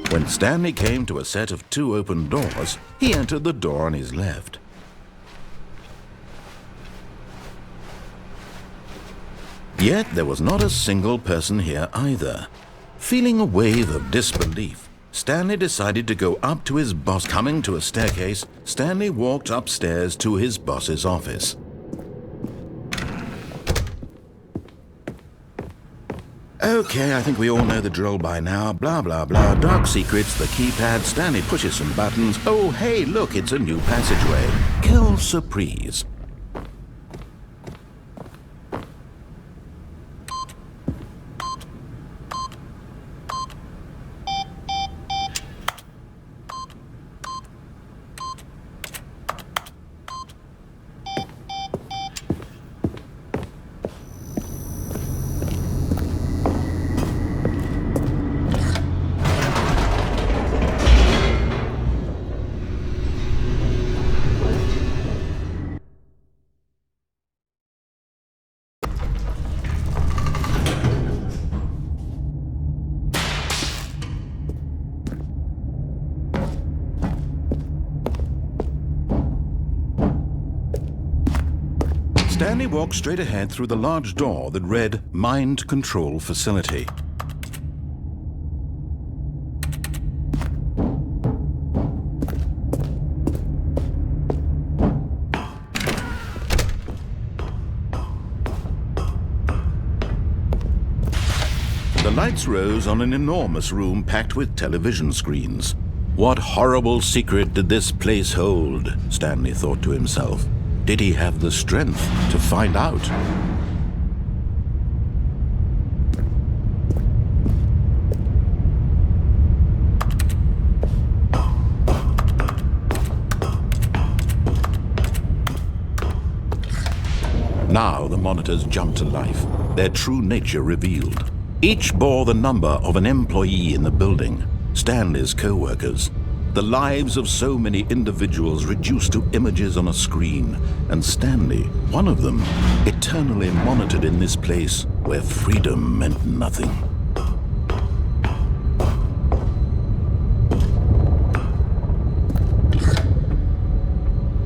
When Stanley came to a set of 2 open doors, he entered the door on his left. Yet there was not a single person here either. Feeling a wave of disbelief, Stanley decided to go up to his boss. Coming to a staircase, Stanley walked upstairs to his boss's office. Okay, I think we all know the drill by now. Blah, blah, blah. Dark secrets, the keypad. Stanley pushes some buttons. Oh, hey, look, it's a new passageway. Quelle surprise. Stanley walked straight ahead through the large door that read Mind Control Facility. The lights rose on an enormous room packed with television screens. What horrible secret did this place hold? Stanley thought to himself. Did he have the strength to find out? Now the monitors jumped to life, their true nature revealed. Each bore the number of an employee in the building, Stanley's co-workers. The lives of so many individuals reduced to images on a screen, and Stanley, one of them, eternally monitored in this place where freedom meant nothing.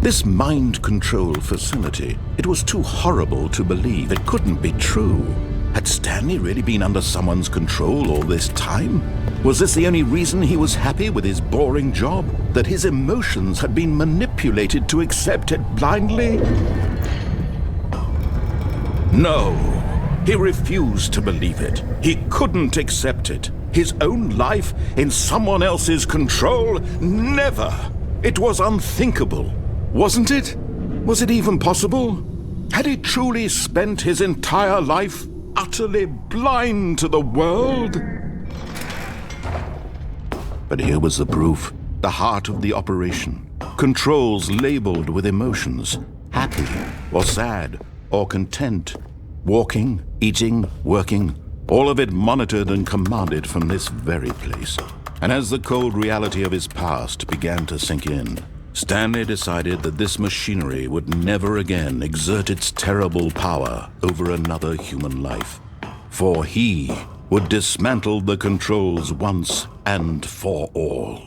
This mind control facility, it was too horrible to believe. It couldn't be true. Had Stanley really been under someone's control all this time? Was this the only reason he was happy with his boring job? That his emotions had been manipulated to accept it blindly? No, he refused to believe it. He couldn't accept it. His own life in someone else's control? Never! It was unthinkable. Wasn't it? Was it even possible? Had he truly spent his entire life utterly blind to the world? But here was the proof, the heart of the operation. Controls labeled with emotions, happy or sad or content. Walking, eating, working, all of it monitored and commanded from this very place. And as the cold reality of his past began to sink in, Stanley decided that this machinery would never again exert its terrible power over another human life. For he would dismantle the controls once and for all.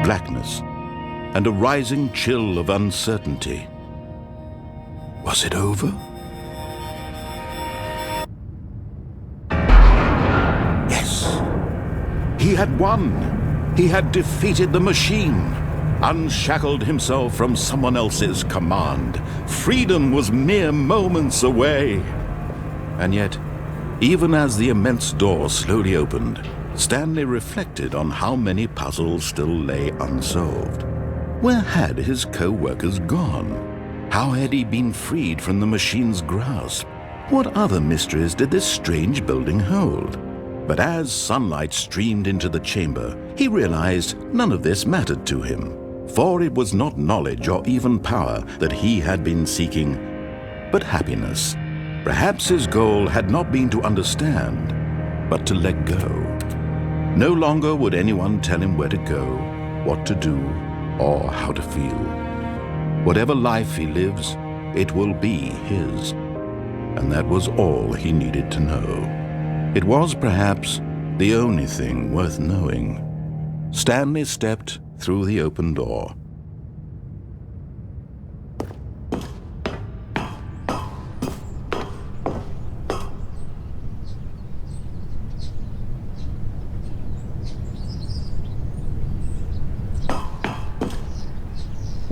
Blackness and a rising chill of uncertainty. Was it over? Yes. He had won. He had defeated the machine, unshackled himself from someone else's command. Freedom was mere moments away. And yet, even as the immense door slowly opened, Stanley reflected on how many puzzles still lay unsolved. Where had his co-workers gone? How had he been freed from the machine's grasp? What other mysteries did this strange building hold? But as sunlight streamed into the chamber, he realized none of this mattered to him, for it was not knowledge or even power that he had been seeking, but happiness. Perhaps his goal had not been to understand, but to let go. No longer would anyone tell him where to go, what to do, or how to feel. Whatever life he lives, it will be his. And that was all he needed to know. It was perhaps the only thing worth knowing. Stanley stepped through the open door.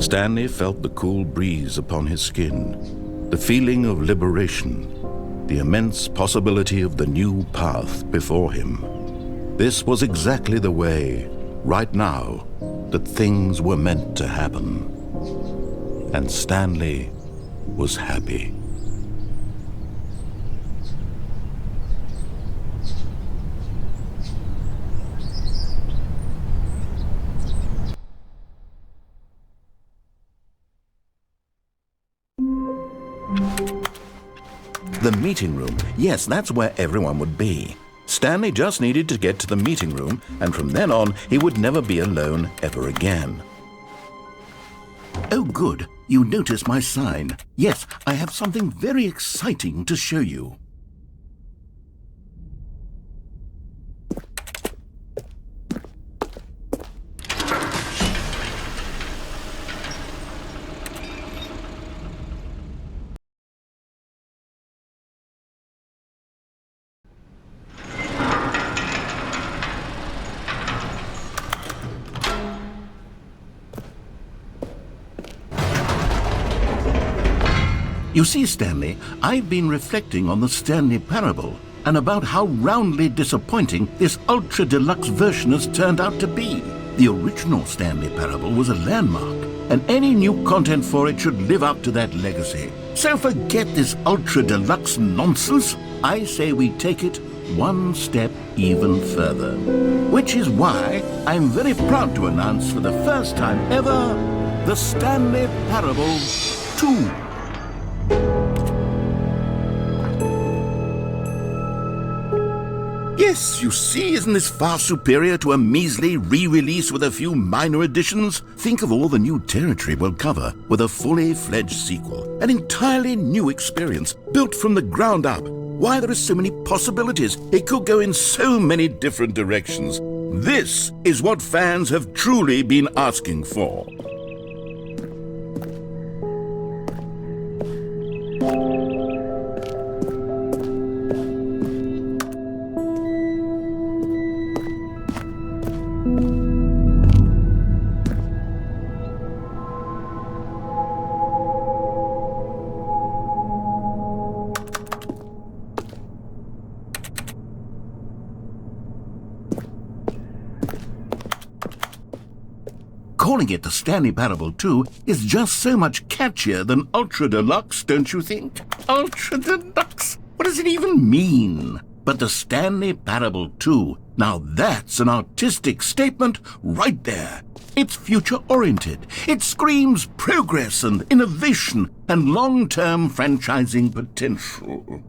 Stanley felt the cool breeze upon his skin, the feeling of liberation, the immense possibility of the new path before him. This was exactly the way, right now, that things were meant to happen. And Stanley was happy. The meeting room. Yes, that's where everyone would be. Stanley just needed to get to the meeting room, and from then on, he would never be alone ever again. Oh, good. You noticed my sign. Yes, I have something very exciting to show you. You see, Stanley, I've been reflecting on the Stanley parable and about how roundly disappointing this ultra deluxe version has turned out to be. The original Stanley parable was a landmark, and any new content for it should live up to that legacy. So forget this ultra deluxe nonsense. I say we take it one step even further. Which is why I'm very proud to announce for the first time ever, the Stanley Parable 2. Yes, you see, isn't this far superior to a measly re-release with a few minor additions? Think of all the new territory we'll cover with a fully fledged sequel. An entirely new experience, built from the ground up. Why, there are so many possibilities. It could go in so many different directions. This is what fans have truly been asking for. Calling it the Stanley Parable 2 is just so much catchier than Ultra Deluxe, don't you think? Ultra Deluxe? What does it even mean? But the Stanley Parable 2, now that's an artistic statement right there. It's future-oriented. It screams progress and innovation and long-term franchising potential.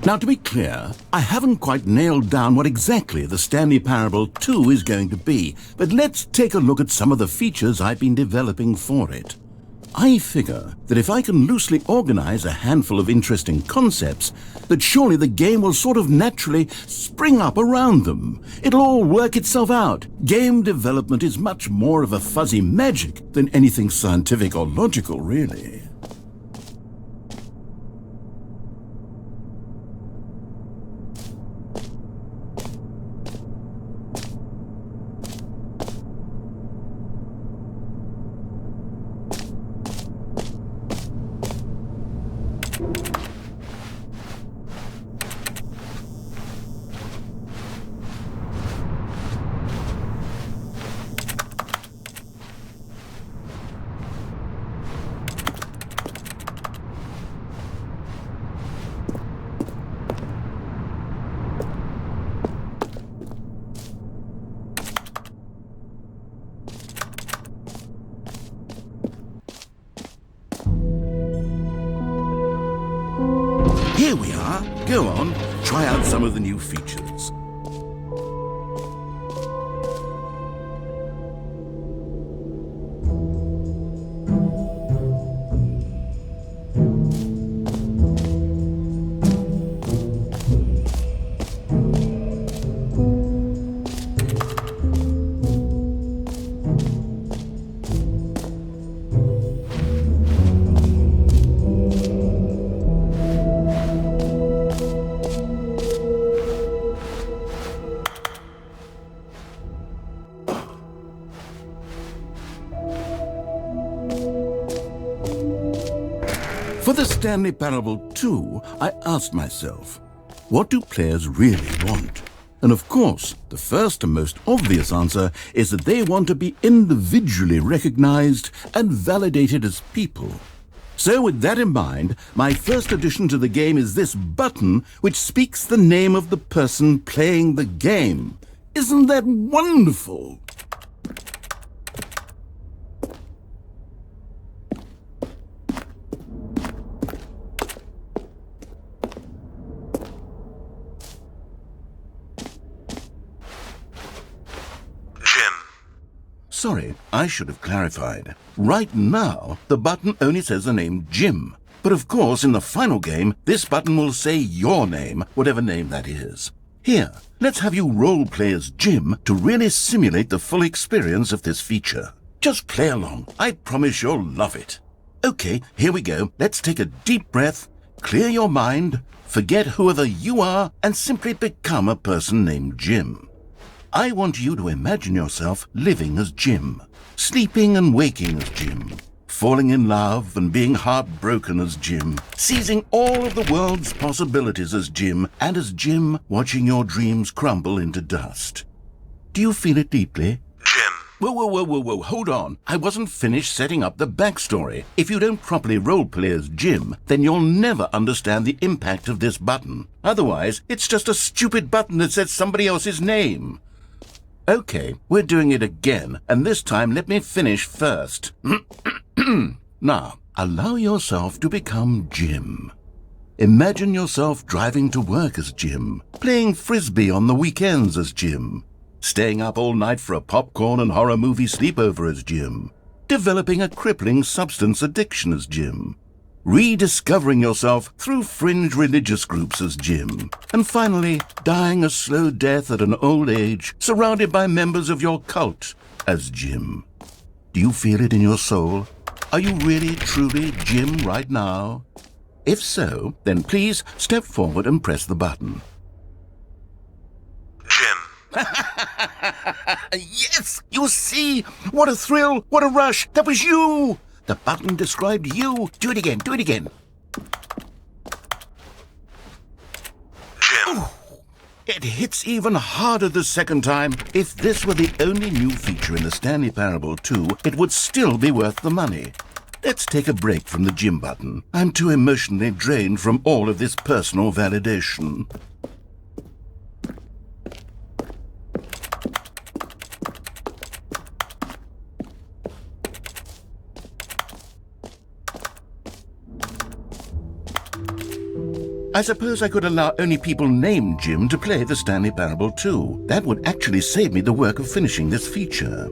Now, to be clear, I haven't quite nailed down what exactly the Stanley Parable 2 is going to be, but let's take a look at some of the features I've been developing for it. I figure that if I can loosely organize a handful of interesting concepts, that surely the game will sort of naturally spring up around them. It'll all work itself out. Game development is much more of a fuzzy magic than anything scientific or logical, really. Here we are. Go on, try out some of the new features. For the Stanley Parable 2, I asked myself, what do players really want? And of course, the first and most obvious answer is that they want to be individually recognized and validated as people. So with that in mind, my first addition to the game is this button which speaks the name of the person playing the game. Isn't that wonderful? Sorry, I should have clarified. Right now, the button only says the name Jim. But of course, in the final game, this button will say your name, whatever name that is. Here, let's have you role-play as Jim to really simulate the full experience of this feature. Just play along. I promise you'll love it. Okay, here we go. Let's take a deep breath, clear your mind, forget whoever you are, and simply become a person named Jim. I want you to imagine yourself living as Jim, sleeping and waking as Jim, falling in love and being heartbroken as Jim, seizing all of the world's possibilities as Jim, and as Jim watching your dreams crumble into dust. Do you feel it deeply? Jim. Whoa, hold on. I wasn't finished setting up the backstory. If you don't properly roleplay as Jim, then you'll never understand the impact of this button. Otherwise, it's just a stupid button that says somebody else's name. Okay, we're doing it again, and this time let me finish first. Now, allow yourself to become Jim. Imagine yourself driving to work as Jim, playing frisbee on the weekends as Jim, staying up all night for a popcorn and horror movie sleepover as Jim, developing a crippling substance addiction as Jim, rediscovering yourself through fringe religious groups as Jim, and finally dying a slow death at an old age surrounded by members of your cult as Jim. Do you feel it in your soul? Are you really, truly Jim right now? If so, then please step forward and press the button. Jim. Yes! You see? What a thrill! What a rush! That was you! The button described you. Do it again. Jim. Ooh, it hits even harder the second time. If this were the only new feature in the Stanley Parable 2, it would still be worth the money. Let's take a break from the Jim button. I'm too emotionally drained from all of this personal validation. I suppose I could allow only people named Jim to play the Stanley Parable 2. That would actually save me the work of finishing this feature.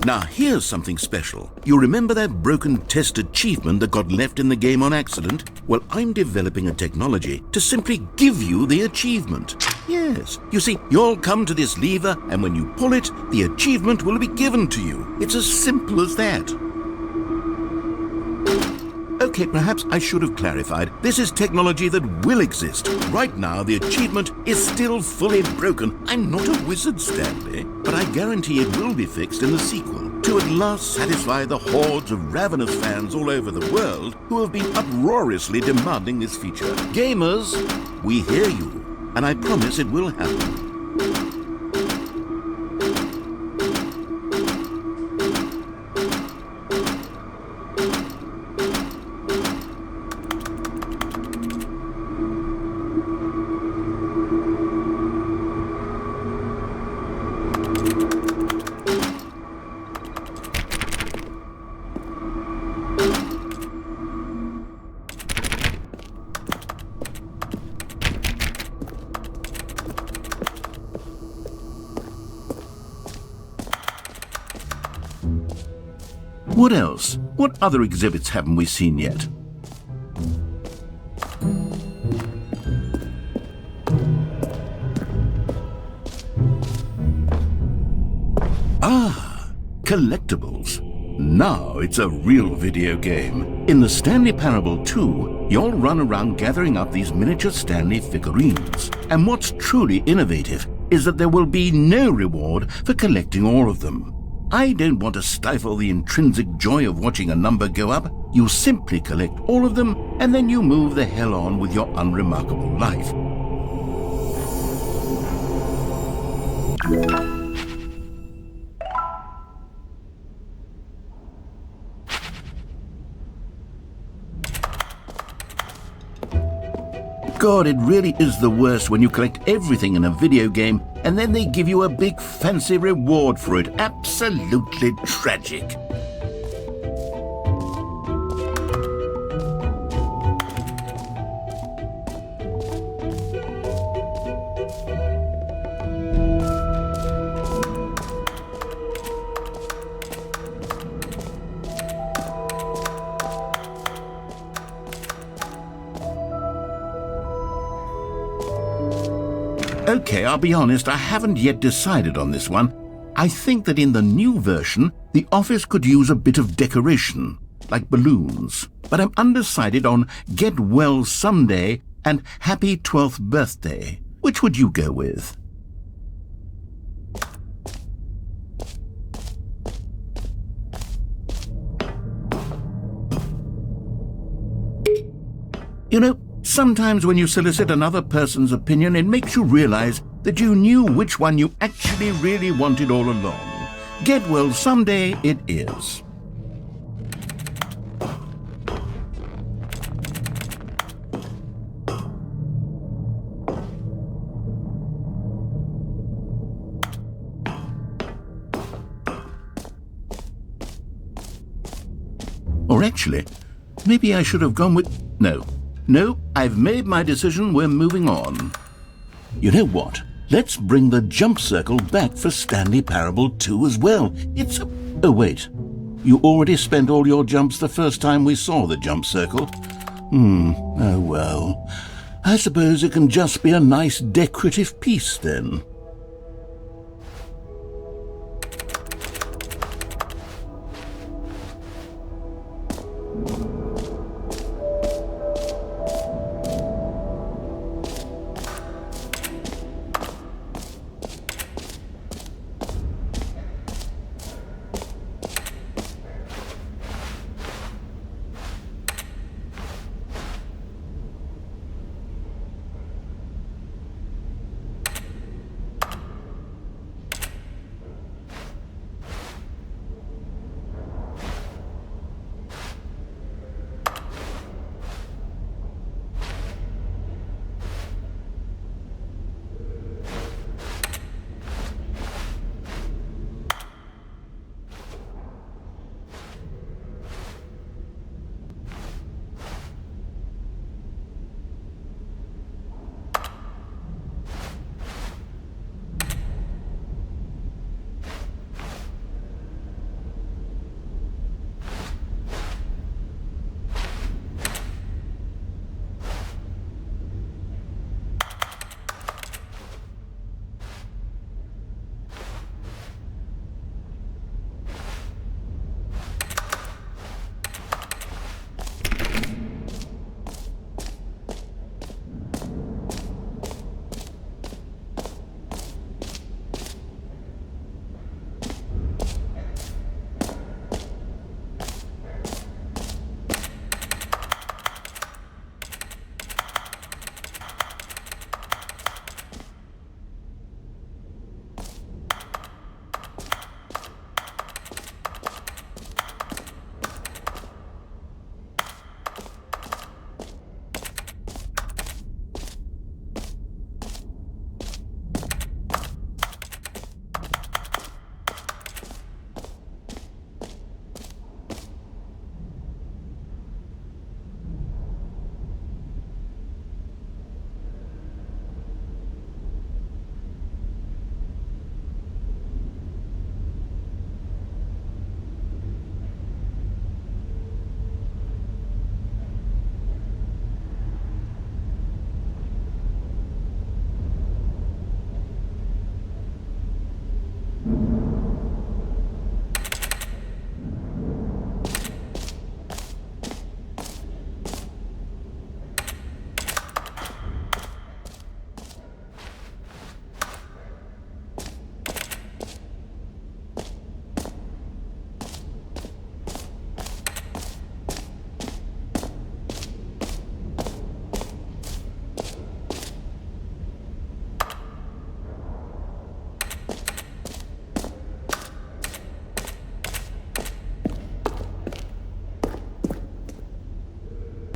Now here's something special. You remember that broken test achievement that got left in the game on accident? Well, I'm developing a technology to simply give you the achievement. Yes, you see, you'll come to this lever, and when you pull it, the achievement will be given to you. It's as simple as that. Okay, perhaps I should have clarified. This is technology that will exist. Right now, the achievement is still fully broken. I'm not a wizard, Stanley, but I guarantee it will be fixed in the sequel to at last satisfy the hordes of ravenous fans all over the world who have been uproariously demanding this feature. Gamers, we hear you, and I promise it will happen. What else? What other exhibits haven't we seen yet? Ah, collectibles. Now it's a real video game. In the Stanley Parable 2, you'll run around gathering up these miniature Stanley figurines. And what's truly innovative is that there will be no reward for collecting all of them. I don't want to stifle the intrinsic joy of watching a number go up. You simply collect all of them, and then you move the hell on with your unremarkable life. God, it really is the worst when you collect everything in a video game and then they give you a big fancy reward for it. Absolutely tragic. Okay, I'll be honest, I haven't yet decided on this one. I think that in the new version, the office could use a bit of decoration, like balloons. But I'm undecided on Get Well Someday and Happy 12th Birthday. Which would you go with? You know, sometimes when you solicit another person's opinion, it makes you realize that you knew which one you actually really wanted all along. Get Well Someday it is. Or actually, maybe I should have gone with... No, I've made my decision. We're moving on. You know what? Let's bring the jump circle back for Stanley Parable 2 as well. It's a... Oh, wait. You already spent all your jumps the first time we saw the jump circle. Oh well. I suppose it can just be a nice decorative piece then.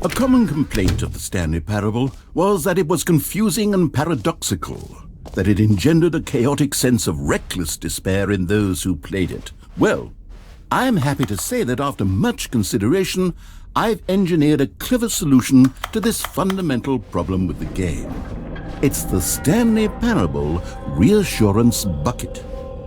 A common complaint of the Stanley Parable was that it was confusing and paradoxical, that it engendered a chaotic sense of reckless despair in those who played it. Well, I am happy to say that after much consideration, I've engineered a clever solution to this fundamental problem with the game. It's the Stanley Parable Reassurance Bucket.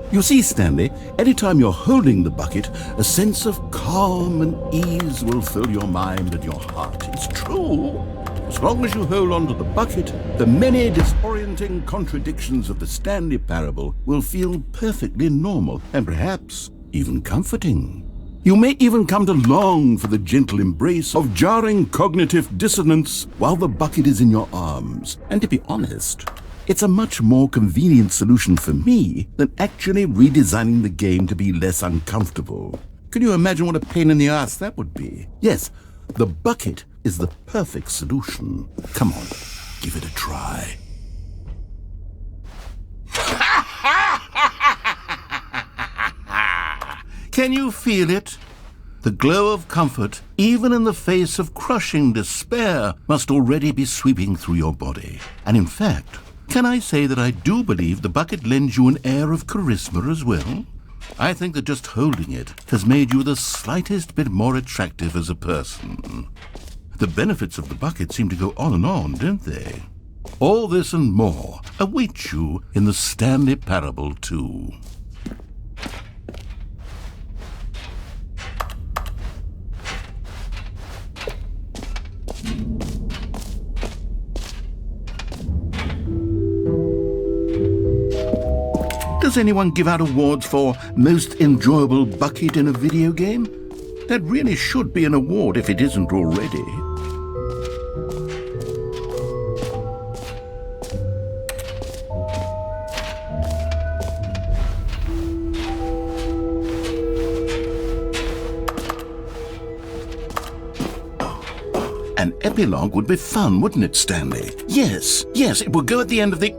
You see, Stanley, anytime you're holding the bucket, a sense of calm and ease will fill your mind and your heart. It's true. As long as you hold on to the bucket, the many disorienting contradictions of the Stanley Parable will feel perfectly normal and perhaps even comforting. You may even come to long for the gentle embrace of jarring cognitive dissonance while the bucket is in your arms. And to be honest, it's a much more convenient solution for me than actually redesigning the game to be less uncomfortable. Can you imagine what a pain in the ass that would be? Yes, the bucket is the perfect solution. Come on, give it a try. Can you feel it? The glow of comfort, even in the face of crushing despair, must already be sweeping through your body. And in fact, can I say that I do believe the bucket lends you an air of charisma as well? I think that just holding it has made you the slightest bit more attractive as a person. The benefits of the bucket seem to go on, don't they? All this and more await you in the Stanley Parable 2. Does anyone give out awards for most enjoyable bucket in a video game? That really should be an award if it isn't already. An epilogue would be fun, wouldn't it, Stanley? Yes, it will go at the end of the,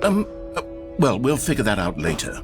well, we'll figure that out later.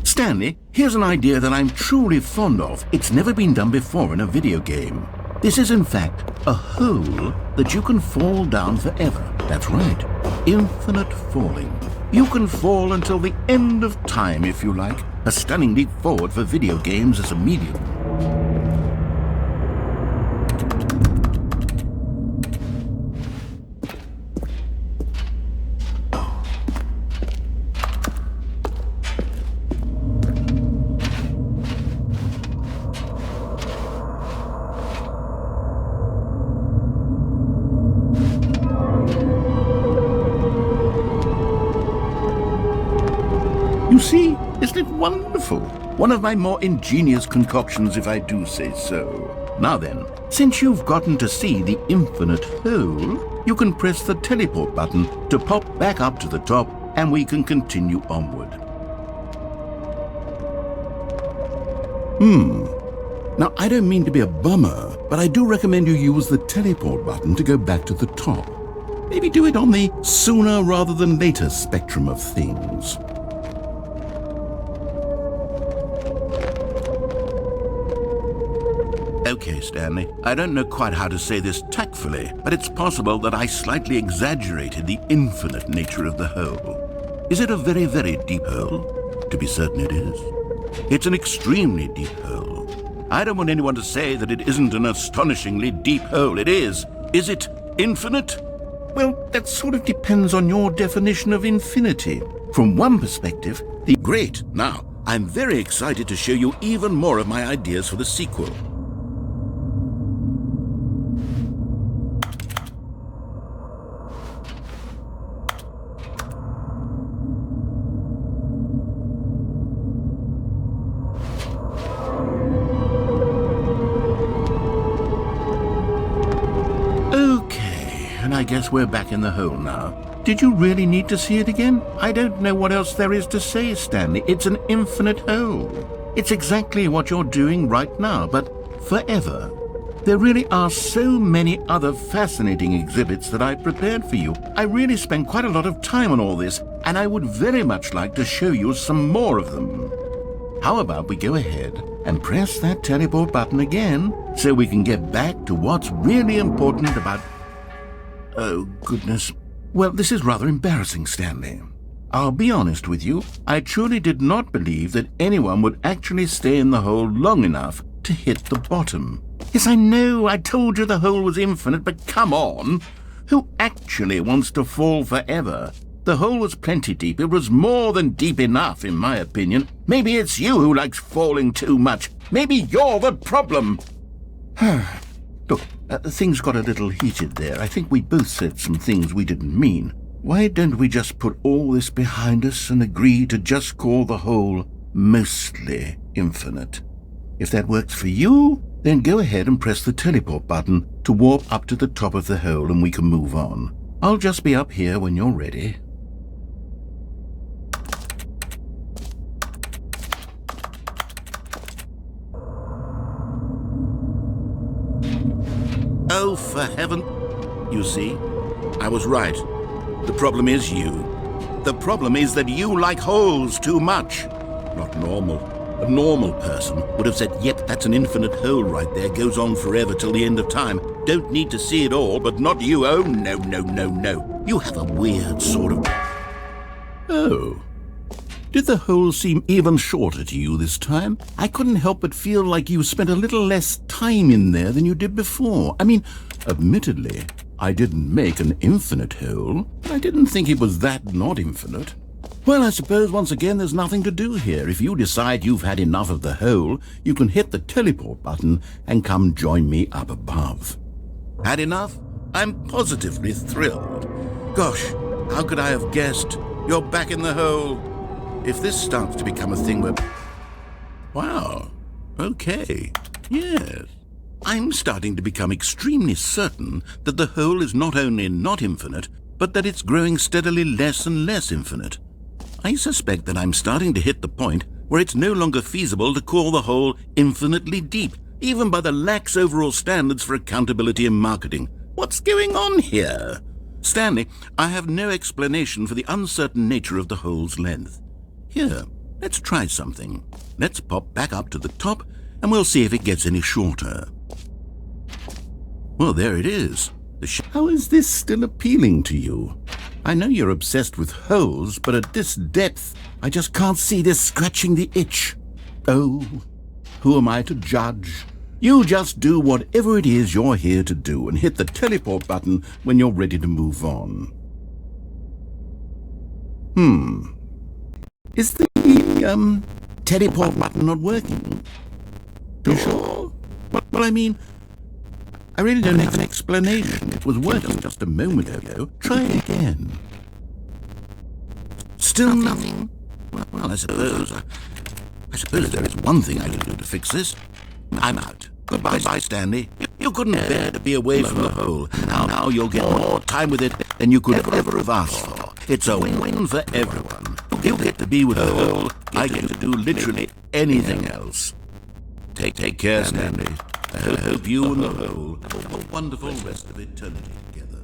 Stanley, here's an idea that I'm truly fond of. It's never been done before in a video game. This is in fact a hole that you can fall down forever. That's right, infinite falling. You can fall until the end of time if you like. A stunning leap forward for video games as a medium. You see, isn't it wonderful? One of my more ingenious concoctions, if I do say so. Now then, since you've gotten to see the infinite hole, you can press the teleport button to pop back up to the top, and we can continue onward. Now, I don't mean to be a bummer, but I do recommend you use the teleport button to go back to the top. Maybe do it on the sooner rather than later spectrum of things. Okay, Stanley. I don't know quite how to say this tactfully, but it's possible that I slightly exaggerated the infinite nature of the hole. Is it a very, very deep hole? To be certain it is. It's an extremely deep hole. I don't want anyone to say that it isn't an astonishingly deep hole. It is. Is it infinite? Well, that sort of depends on your definition of infinity. From one perspective, the... Great! Now, I'm very excited to show you even more of my ideas for the sequel. I guess we're back in the hole now. Did you really need to see it again? I don't know what else there is to say, Stanley. It's an infinite hole. It's exactly what you're doing right now, but forever. There really are so many other fascinating exhibits that I prepared for you. I really spent quite a lot of time on all this, and I would very much like to show you some more of them. How about we go ahead and press that teleport button again so we can get back to what's really important about... Oh, goodness. Well, this is rather embarrassing, Stanley. I'll be honest with you. I truly did not believe that anyone would actually stay in the hole long enough to hit the bottom. Yes, I know. I told you the hole was infinite, but come on. Who actually wants to fall forever? The hole was plenty deep. It was more than deep enough, in my opinion. Maybe it's you who likes falling too much. Maybe you're the problem. Look, things got a little heated there. I think we both said some things we didn't mean. Why don't we just put all this behind us and agree to just call the hole mostly infinite? If that works for you, then go ahead and press the teleport button to warp up to the top of the hole and we can move on. I'll just be up here when you're ready. Oh, for heaven... You see, I was right. The problem is you. The problem is that you like holes too much. Not normal. A normal person would have said, yep, that's an infinite hole right there, goes on forever till the end of time. Don't need to see it all, but not you. Oh, no, no, no, no. You have a weird sort of... Oh. Did the hole seem even shorter to you this time? I couldn't help but feel like you spent a little less time in there than you did before. I mean, admittedly, I didn't make an infinite hole, but I didn't think it was that not infinite. Well, I suppose once again there's nothing to do here. If you decide you've had enough of the hole, you can hit the teleport button and come join me up above. Had enough? I'm positively thrilled. Gosh, how could I have guessed? You're back in the hole. If this starts to become a thing where... Wow. Okay. Yes. I'm starting to become extremely certain that the hole is not only not infinite, but that it's growing steadily less and less infinite. I suspect that I'm starting to hit the point where it's no longer feasible to call the hole infinitely deep, even by the lax overall standards for accountability and marketing. What's going on here? Stanley, I have no explanation for the uncertain nature of the hole's length. Here, let's try something. Let's pop back up to the top, and we'll see if it gets any shorter. Well, there it is. How is this still appealing to you? I know you're obsessed with holes, but at this depth, I just can't see this scratching the itch. Oh, who am I to judge? You just do whatever it is you're here to do and hit the teleport button when you're ready to move on. Is the teleport button not working? You sure? Well, I mean, I really don't have an explanation. It was working just a moment ago. Try it again. Still nothing? Well, I suppose there is one thing I can do to fix this. I'm out. Goodbye, Stanley. You couldn't bear to be away from the hole. Now you'll get more time with it than you could ever have asked for. It's a win-win for everyone. You get to be with the hole. I get to do literally anything else. Take care, Stanley. I hope you and the hole have a wonderful rest of eternity together.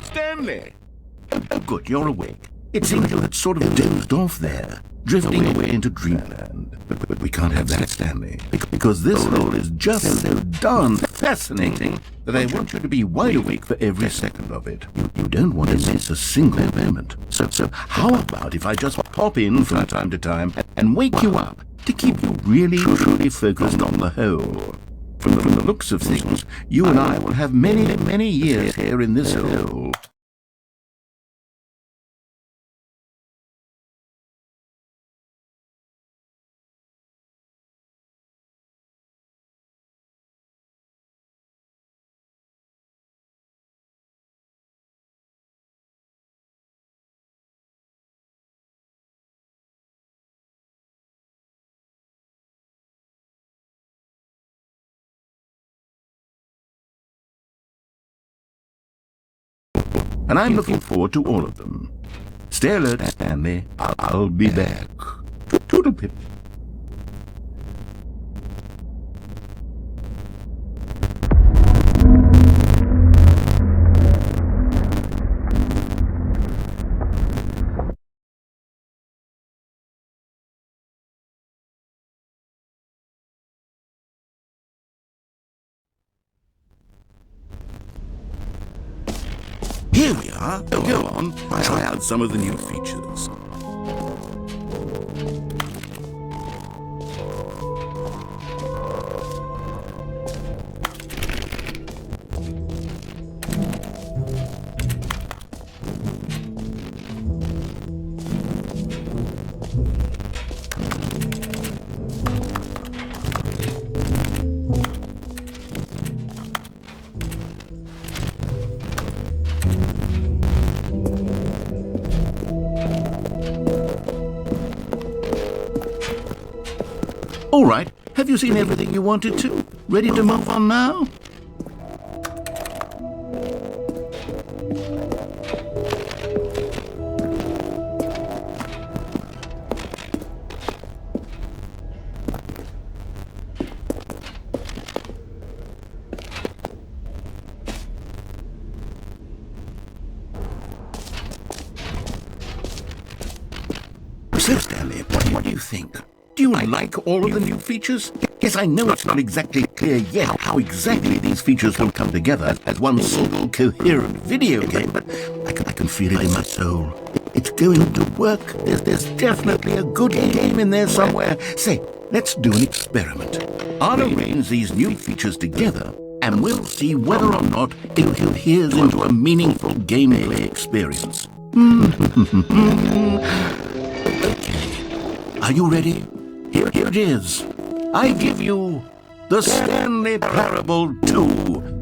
Stanley! Oh, good, you're awake. It seems you had sort of dozed off there, drifting away into dreamland. But we can't have that, Stanley, because this hole is just so darn fascinating that I want you to be wide awake for every second of it. You don't want to miss a single moment. So how about if I just pop in from time to time and wake you up to keep you really, truly focused on the hole? From the looks of things, you and I will have many, many years here in this hole. And I'm looking forward to all of them. Stay alert, Stanley. I'll be back. Toodle-pip. Here we are. Go on, try out some of the new features. All right, have you seen everything you wanted to? Ready to move on now? So, Stanley, what do you think? Do you like all of the new features? Yes, I know it's not exactly clear yet how exactly these features will come together as one single coherent video game, but I can feel it in my soul. It's going to work. There's definitely a good game in there somewhere. Say, let's do an experiment. I'll arrange these new features together, and we'll see whether or not it coheres into a meaningful gameplay experience. Okay. Are you ready? Here it is. I give you the Stanley Parable 2.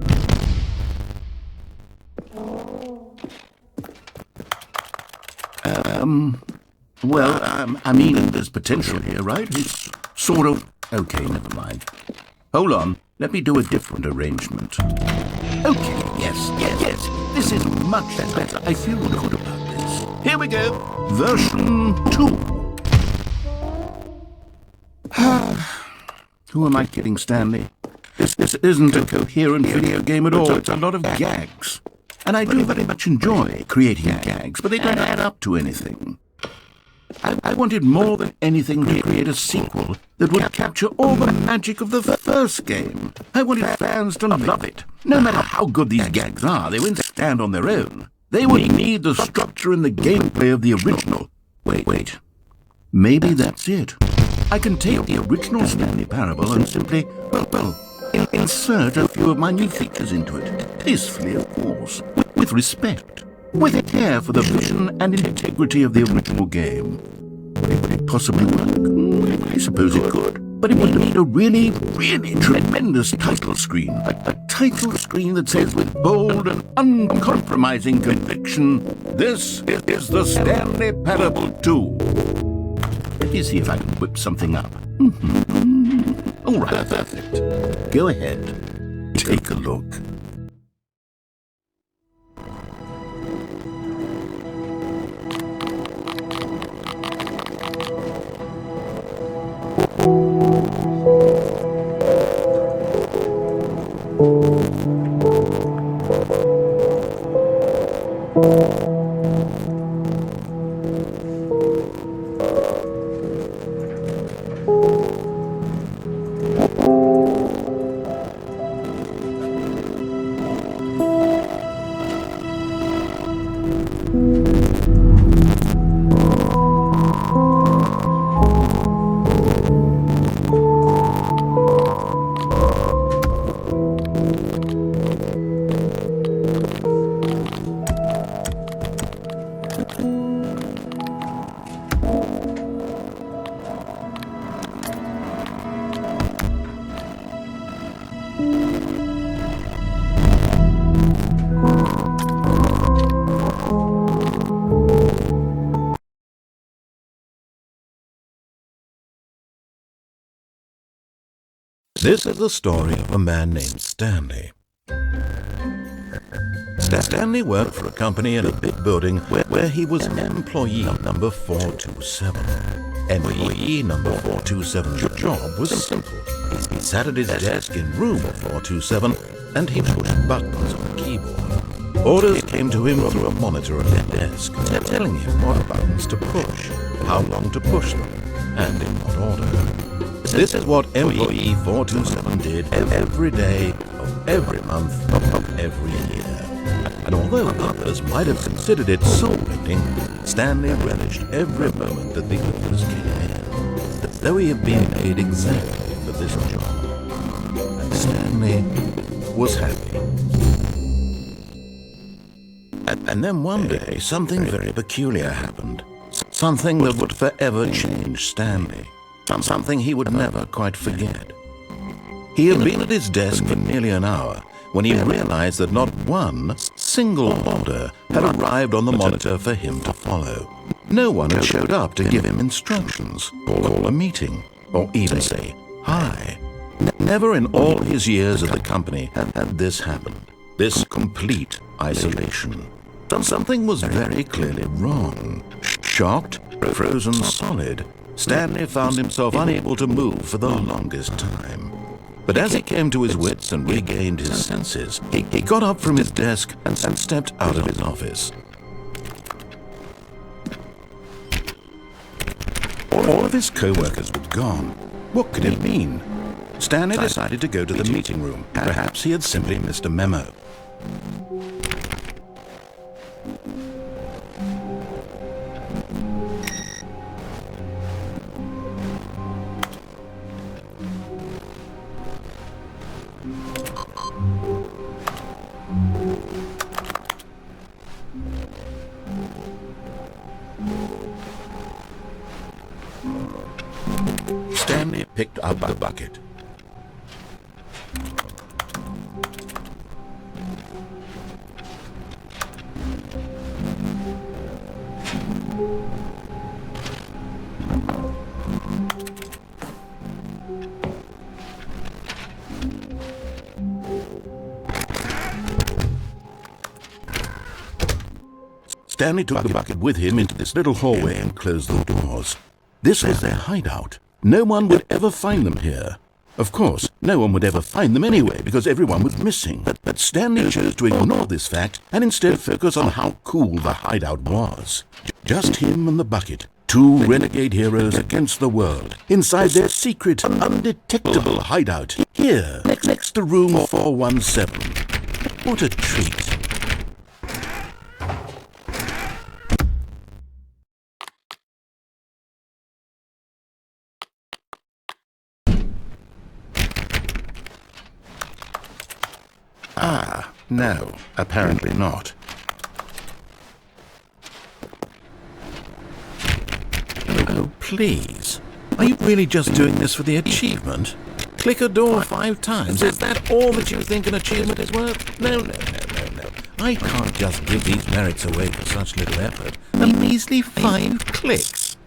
I mean, there's potential here, right? It's sort of... Okay, never mind. Hold on. Let me do a different arrangement. Okay, yes. This is much better. I feel good about this. Here we go. Version 2. Who am I kidding, Stanley? This isn't a coherent video game at all. It's a lot of gags. And I do very much enjoy creating gags, but they don't add up to anything. I wanted more than anything to create a sequel that would capture all the magic of the first game. I wanted fans to love it. No matter how good these gags are, they wouldn't stand on their own. They would need the structure and the gameplay of the original. Wait. Maybe that's it. I can take the original Stanley Parable and simply, insert a few of my new features into it. Tastefully, of course. With respect. With care for the vision and integrity of the original game. Would it possibly work? I suppose it could. But it would need a really, really tremendous title screen. A title screen that says with bold and uncompromising conviction, "This is the Stanley Parable 2. Let me see if I can whip something up. All right, perfect. Go ahead. Take a look. This is the story of a man named Stanley. Stanley worked for a company in a big building where he was employee number 427. Employee number 427's job was simple. He sat at his desk in room 427 and he pushed buttons on the keyboard. Orders came to him through a monitor at the desk, telling him what buttons to push, how long to push them, and in what order. This is what employee 427 did every day of every month of every year. And although others might have considered it soul-rending, Stanley relished every moment that the orders came in, as though he had been paid exactly for this job. And Stanley was happy. And then one day, something very peculiar happened. Something that would forever change Stanley. Something he would never quite forget. He had been at his desk for nearly an hour when he realized that not one single order had arrived on the monitor for him to follow. No one had showed up to give him instructions, or call a meeting, or even say hi. Never in all his years at the company had this happened. This complete isolation. Something was very clearly wrong. Shocked, frozen solid, Stanley found himself unable to move for the longest time. But as he came to his wits and regained his senses, he got up from his desk and stepped out of his office. All of his co-workers were gone. What could it mean? Stanley decided to go to the meeting room. Perhaps he had simply missed a memo. Stanley picked up the bucket. Stanley took the bucket with him into this little hallway and closed the doors. This was their hideout. No one would ever find them here. Of course, no one would ever find them anyway because everyone was missing. But Stanley chose to ignore this fact and instead focus on how cool the hideout was. Just him and the bucket. Two renegade heroes against the world, inside their secret, undetectable hideout, here, next to room 417. What a treat. No, apparently not. Oh, please. Are you really just doing this for the achievement? Click a door 5 times. Is that all that you think an achievement is worth? No. I can't just give these merits away for such little effort. A measly 5 clicks.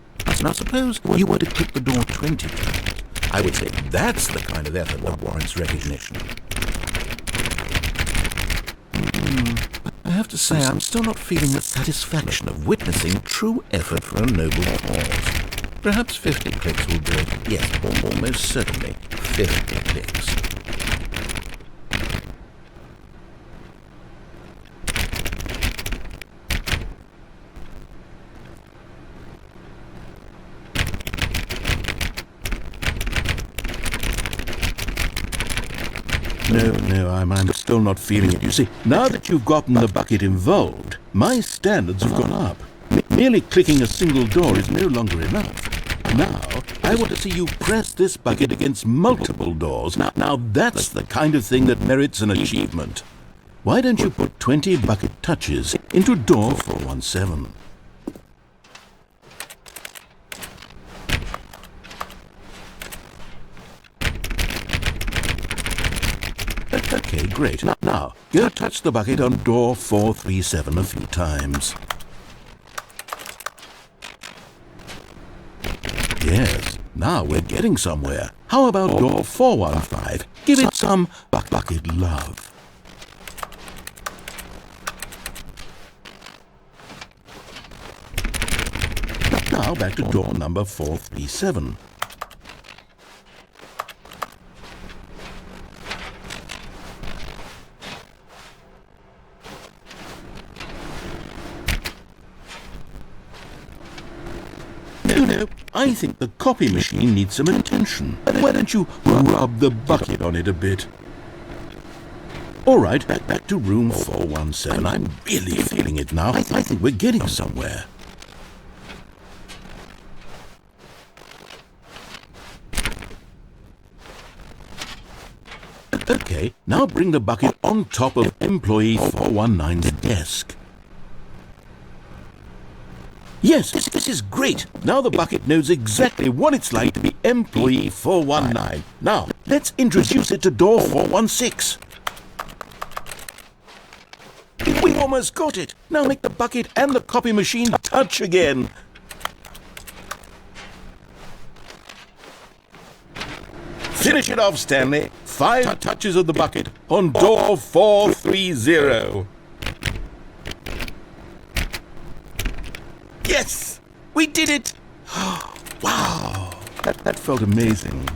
Now suppose you were to click the door 20 times. I would say that's the kind of effort that warrants recognition. I have to say, I'm still not feeling the satisfaction of witnessing true effort for a noble cause. Perhaps 50 clicks will do it. Yes, almost certainly 50 clicks. No, I'm still not feeling it. You see, now that you've gotten the bucket involved, my standards have gone up. Merely clicking a single door is no longer enough. Now, I want to see you press this bucket against multiple doors. Now that's the kind of thing that merits an achievement. Why don't you put 20 bucket touches into door 417? Okay, great. Now, go touch the bucket on door 437 a few times. Yes, Now we're getting somewhere. How about door 415? Give it some bucket love. Now back to door number 437. No, I think the copy machine needs some attention. Why don't you rub the bucket on it a bit? All right, back to room 417. I'm really feeling it now. I think we're getting somewhere. Okay, now bring the bucket on top of employee 419's desk. Yes, this is great. Now the bucket knows exactly what it's like to be employee 419. Now, let's introduce it to door 416. We almost got it. Now make the bucket and the copy machine touch again. Finish it off, Stanley. 5 touches of the bucket on door 430. Yes! We did it! Wow! That felt amazing.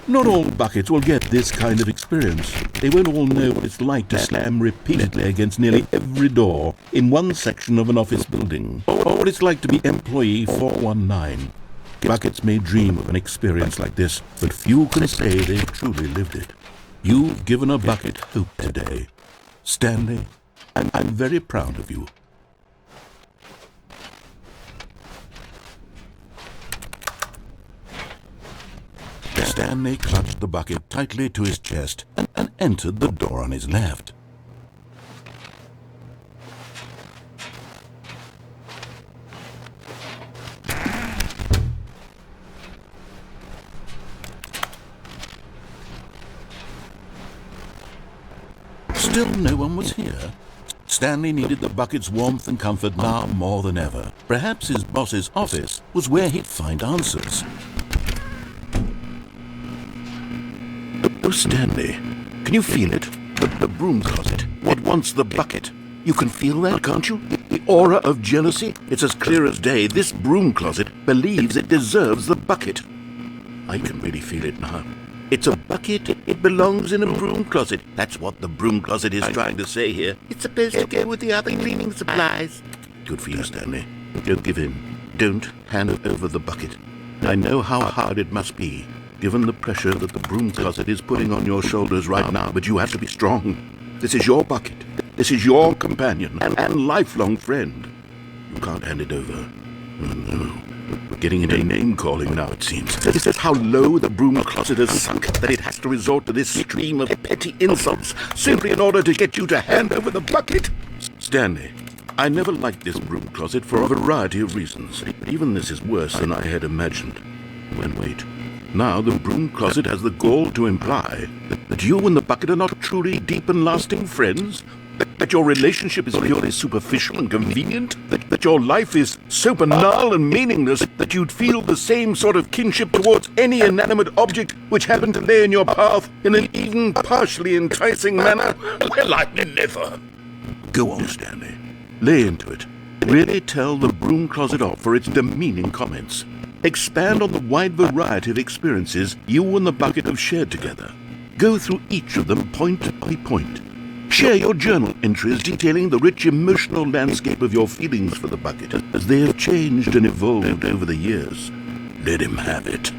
Not all buckets will get this kind of experience. They won't all know what it's like to slam repeatedly against nearly every door in one section of an office building, or what it's like to be employee 419. Buckets may dream of an experience like this, but few can say they've truly lived it. You've given a bucket hope today. Stanley, I'm very proud of you. Stanley clutched the bucket tightly to his chest and entered the door on his left. Still no one was here. Stanley needed the bucket's warmth and comfort now more than ever. Perhaps his boss's office was where he'd find answers. Oh, Stanley, can you feel it? The broom closet. It wants the bucket. You can feel that, can't you? The aura of jealousy? It's as clear as day. This broom closet believes it deserves the bucket. I can really feel it now. It's a bucket. It belongs in a broom closet. That's what the broom closet is trying to say here. It's supposed to go with the other cleaning supplies. Good for you, Stanley. Don't give in. Don't hand over the bucket. I know how hard it must be, given the pressure that the broom closet is putting on your shoulders right now, but you have to be strong. This is your bucket. This is your companion and lifelong friend. You can't hand it over. No. We're getting into name-calling now, it seems. This is how low the broom closet has sunk, that it has to resort to this stream of petty insults simply in order to get you to hand over the bucket. Stanley, I never liked this broom closet for a variety of reasons. Even this is worse than I had imagined. Wait. Now the broom closet has the gall to imply that you and the bucket are not truly deep and lasting friends? That your relationship is purely superficial and convenient? That your life is so banal and meaningless that you'd feel the same sort of kinship towards any inanimate object which happened to lay in your path in an even partially enticing manner? Well, I never. Go on, Stanley. Lay into it. Really tell the broom closet off for its demeaning comments. Expand on the wide variety of experiences you and the bucket have shared together. Go through each of them point by point. Share your journal entries detailing the rich emotional landscape of your feelings for the bucket as they have changed and evolved over the years. Let him have it.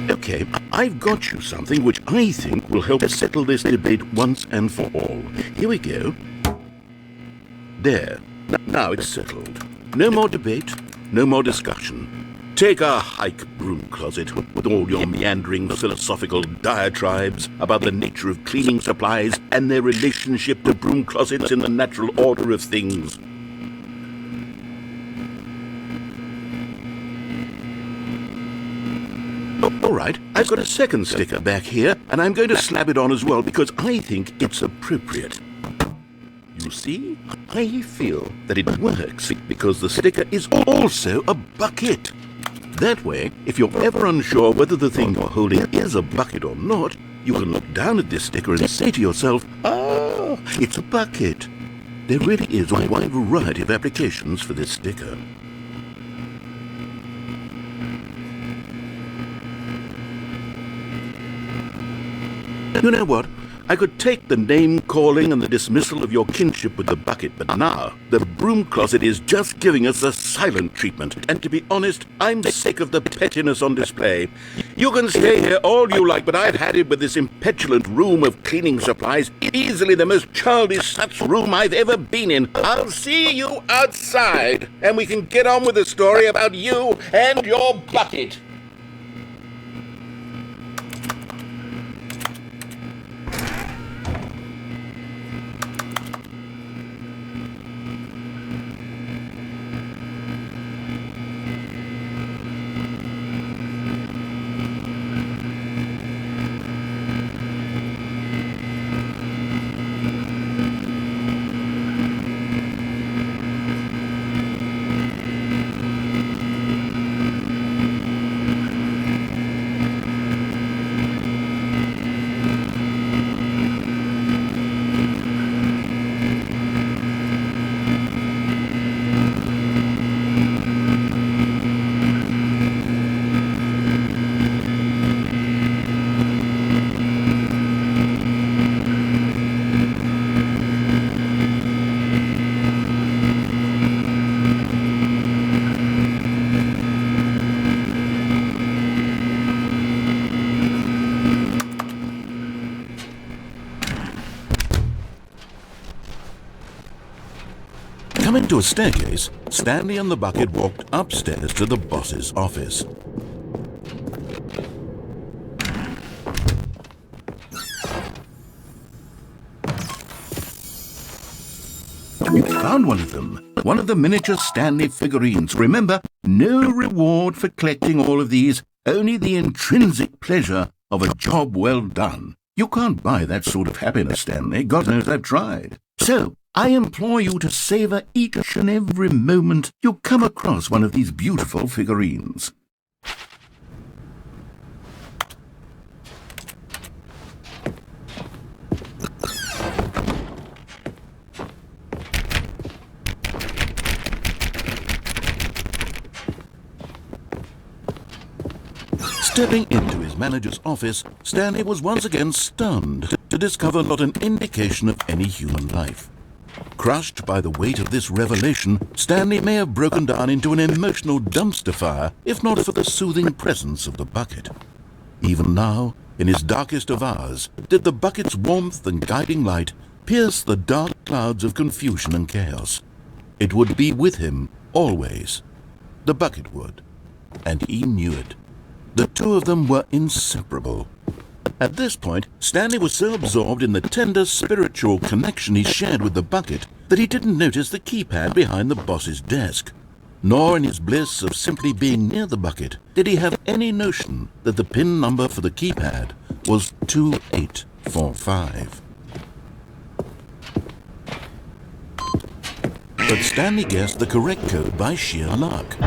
Okay, I've got you something which I think will help settle this debate once and for all. Here we go. There. Now it's settled. No more debate, no more discussion. Take a hike, broom closet, with all your meandering philosophical diatribes about the nature of cleaning supplies and their relationship to broom closets in the natural order of things. All right, I've got a second sticker back here, and I'm going to slap it on as well because I think it's appropriate. You see, I feel that it works because the sticker is also a bucket. That way, if you're ever unsure whether the thing you're holding is a bucket or not, you can look down at this sticker and say to yourself, "Ah, it's a bucket." There really is a wide variety of applications for this sticker. You know what? I could take the name-calling and the dismissal of your kinship with the bucket, but now the broom closet is just giving us a silent treatment. And to be honest, I'm sick of the pettiness on display. You can stay here all you like, but I've had it with this impetulant room of cleaning supplies. Easily the most childish such room I've ever been in. I'll see you outside, and we can get on with the story about you and your bucket. Coming to a staircase, Stanley and the bucket walked upstairs to the boss's office. You found one of them. One of the miniature Stanley figurines. Remember, no reward for collecting all of these, only the intrinsic pleasure of a job well done. You can't buy that sort of happiness, Stanley. God knows I've tried. So, I implore you to savor each and every moment you come across one of these beautiful figurines. Stepping into his manager's office, Stanley was once again stunned to discover not an indication of any human life. Crushed by the weight of this revelation, Stanley may have broken down into an emotional dumpster fire if not for the soothing presence of the bucket. Even now, in his darkest of hours, did the bucket's warmth and guiding light pierce the dark clouds of confusion and chaos. It would be with him always. The bucket would, and he knew it. The two of them were inseparable. At this point, Stanley was so absorbed in the tender spiritual connection he shared with the bucket that he didn't notice the keypad behind the boss's desk. Nor in his bliss of simply being near the bucket did he have any notion that the PIN number for the keypad was 2845. But Stanley guessed the correct code by sheer luck.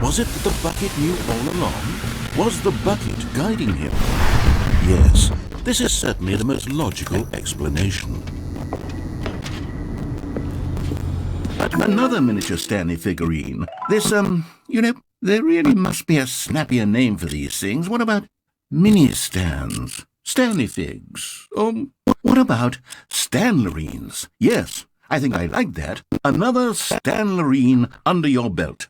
Was it that the bucket knew all along? Was the bucket guiding him? Yes, this is certainly the most logical explanation. Another miniature Stanley figurine. This, there really must be a snappier name for these things. What about mini-stands? Stanley figs? What about Stanlerines? Yes, I think I like that. Another Stanlerine under your belt.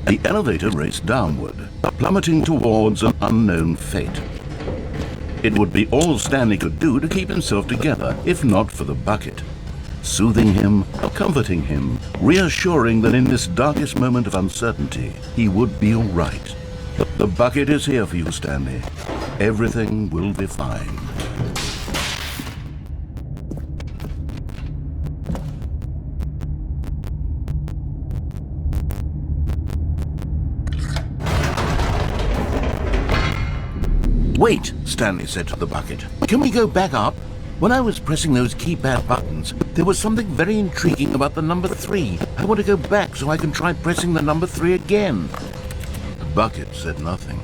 The elevator raced downward, plummeting towards an unknown fate. It would be all Stanley could do to keep himself together, if not for the bucket. Soothing him, comforting him, reassuring that in this darkest moment of uncertainty, he would be all right. The bucket is here for you, Stanley. Everything will be fine. Wait, Stanley said to the bucket. Can we go back up? When I was pressing those keypad buttons, there was something very intriguing about the number 3. I want to go back so I can try pressing the number 3 again. The bucket said nothing.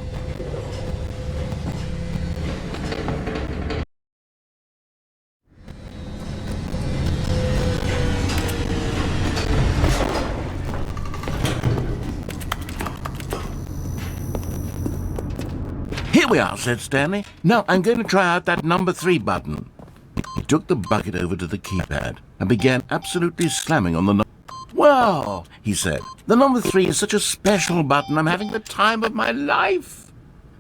Here we are, said Stanley. Now I'm going to try out that number 3 button. He took the bucket over to the keypad and began absolutely slamming on the number. Wow, he said. The number 3 is such a special button. I'm having the time of my life.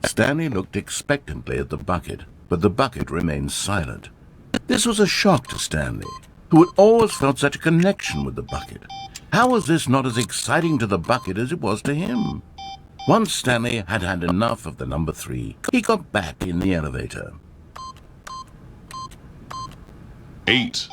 Stanley looked expectantly at the bucket, but the bucket remained silent. This was a shock to Stanley, who had always felt such a connection with the bucket. How was this not as exciting to the bucket as it was to him? Once Stanley had had enough of the number 3, he got back in the elevator. 8.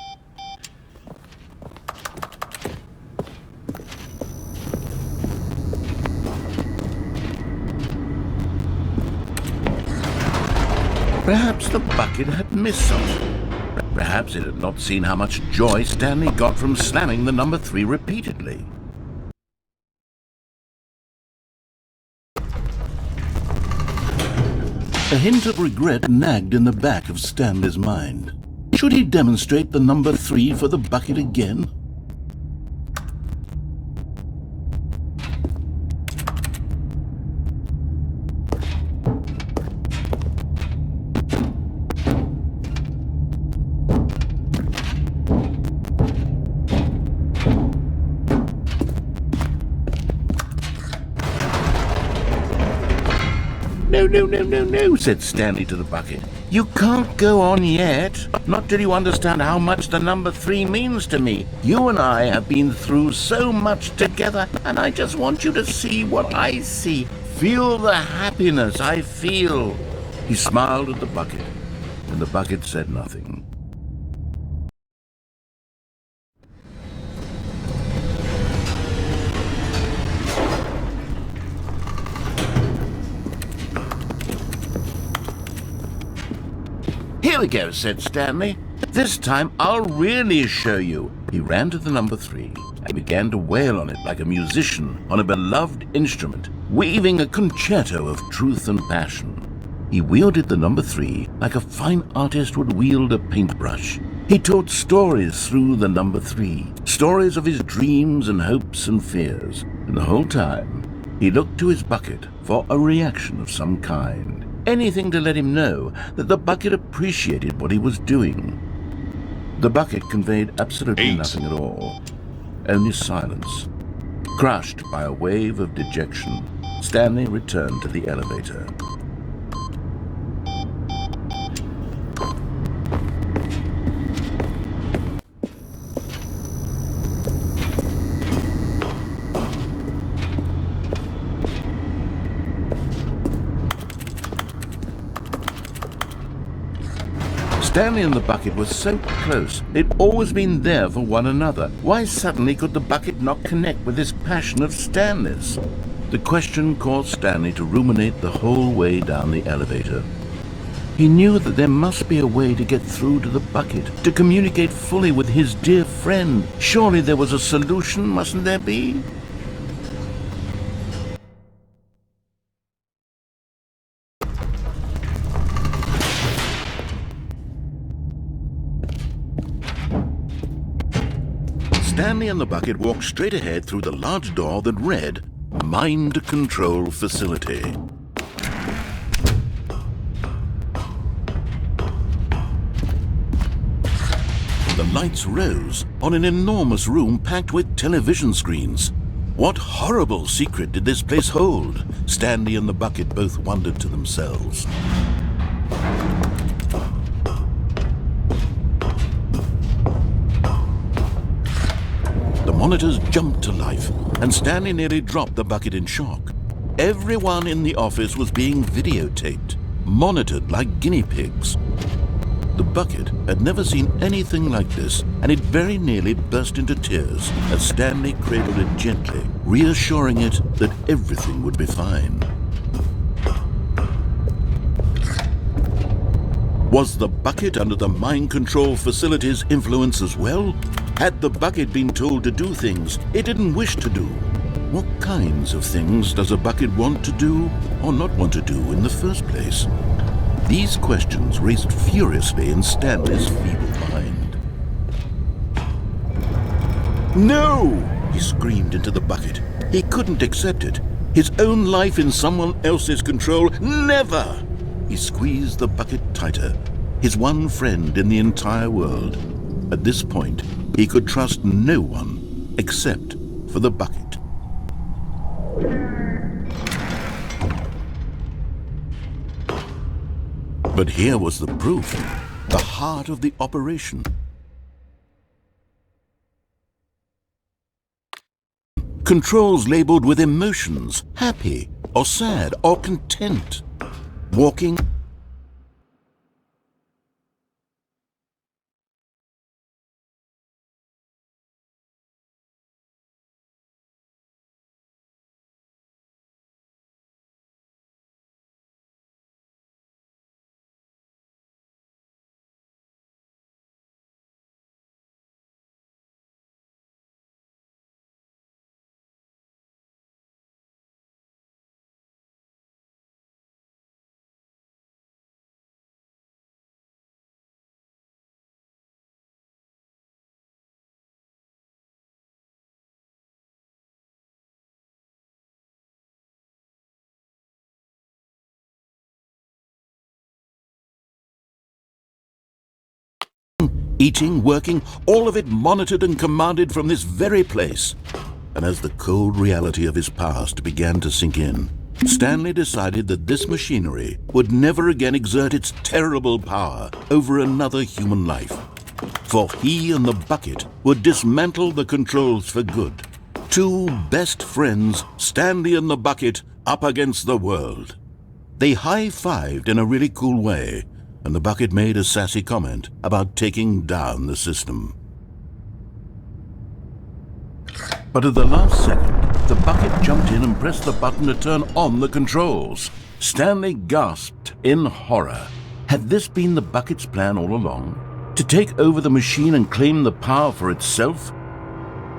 Perhaps the bucket had missed something. Perhaps it had not seen how much joy Stanley got from slamming the number 3 repeatedly. A hint of regret nagged in the back of Stanley's mind. Should he demonstrate the number 3 for the bucket again? No, said Stanley to the bucket. You can't go on yet. Not till you understand how much the number 3 means to me. You and I have been through so much together, and I just want you to see what I see. Feel the happiness I feel. He smiled at the bucket, and the bucket said nothing. Here we go, said Stanley. This time I'll really show you. He ran to the number 3 and began to wail on it like a musician on a beloved instrument, weaving a concerto of truth and passion. He wielded the number 3 like a fine artist would wield a paintbrush. He told stories through the number 3, stories of his dreams and hopes and fears, and the whole time he looked to his bucket for a reaction of some kind. Anything to let him know that the bucket appreciated what he was doing. The bucket conveyed absolutely 8. nothing at all, only silence. Crushed by a wave of dejection, Stanley returned to the elevator. Stanley and the bucket were so close. They'd always been there for one another. Why suddenly could the bucket not connect with this passion of Stanley's? The question caused Stanley to ruminate the whole way down the elevator. He knew that there must be a way to get through to the bucket, to communicate fully with his dear friend. Surely there was a solution, mustn't there be? Stanley and the bucket walked straight ahead through the large door that read, Mind Control Facility. The lights rose on an enormous room packed with television screens. What horrible secret did this place hold? Stanley and the bucket both wondered to themselves. The monitors jumped to life, and Stanley nearly dropped the bucket in shock. Everyone in the office was being videotaped, monitored like guinea pigs. The bucket had never seen anything like this, and it very nearly burst into tears as Stanley cradled it gently, reassuring it that everything would be fine. Was the bucket under the mind control facility's influence as well? Had the bucket been told to do things it didn't wish to do? What kinds of things does a bucket want to do or not want to do in the first place? These questions raced furiously in Stanley's feeble mind. No! He screamed into the bucket. He couldn't accept it. His own life in someone else's control, never! He squeezed the bucket tighter, his one friend in the entire world. At this point, he could trust no one except for the bucket. But here was the proof, the heart of the operation. Controls labeled with emotions, happy or sad or content. Walking eating, working, all of it monitored and commanded from this very place. And as the cold reality of his past began to sink in, Stanley decided that this machinery would never again exert its terrible power over another human life. For he and the bucket would dismantle the controls for good. Two best friends, Stanley and the bucket, up against the world. They high-fived in a really cool way, and the bucket made a sassy comment about taking down the system. But at the last second, the bucket jumped in and pressed the button to turn on the controls. Stanley gasped in horror. Had this been the bucket's plan all along? To take over the machine and claim the power for itself?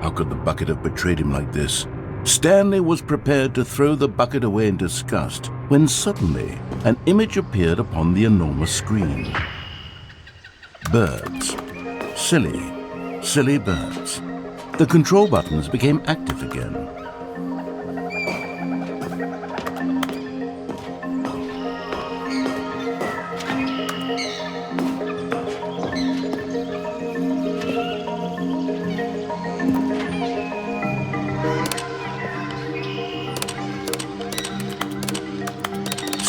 How could the bucket have betrayed him like this? Stanley was prepared to throw the bucket away in disgust when suddenly an image appeared upon the enormous screen. Birds. Silly, silly birds. The control buttons became active again.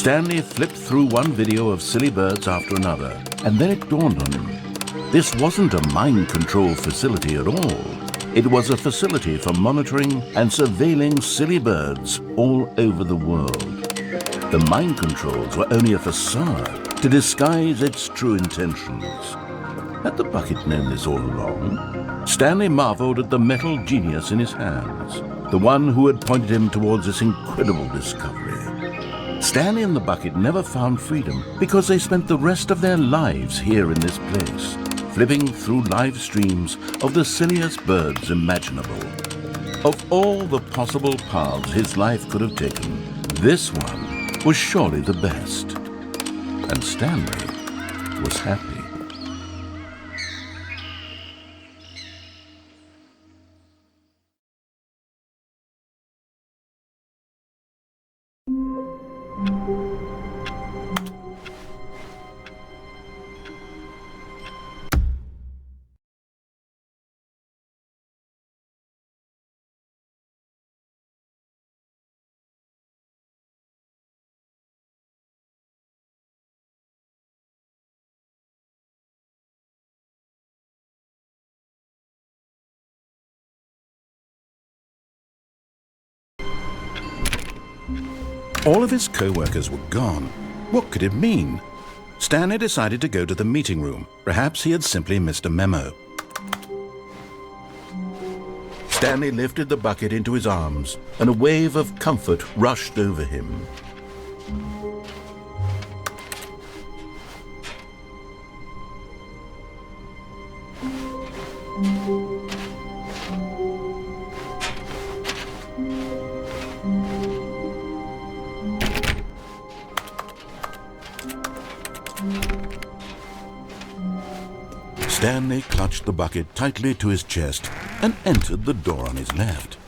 Stanley flipped through one video of silly birds after another, and then it dawned on him. This wasn't a mind control facility at all. It was a facility for monitoring and surveilling silly birds all over the world. The mind controls were only a facade to disguise its true intentions. Had the bucket known this all along? Stanley marveled at the metal genius in his hands, the one who had pointed him towards this incredible discovery. Stanley and the bucket never found freedom because they spent the rest of their lives here in this place, flipping through live streams of the silliest birds imaginable. Of all the possible paths his life could have taken, this one was surely the best. And Stanley was happy. All of his co-workers were gone. What could it mean? Stanley decided to go to the meeting room. Perhaps he had simply missed a memo. Stanley lifted the bucket into his arms, and a wave of comfort rushed over him. Stanley clutched the bucket tightly to his chest and entered the door on his left.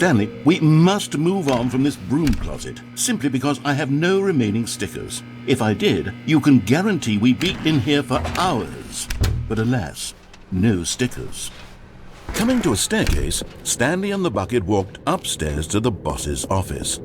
Stanley, we must move on from this broom closet, simply because I have no remaining stickers. If I did, you can guarantee we'd be in here for hours. But alas, no stickers. Coming to a staircase, Stanley and the bucket walked upstairs to the boss's office.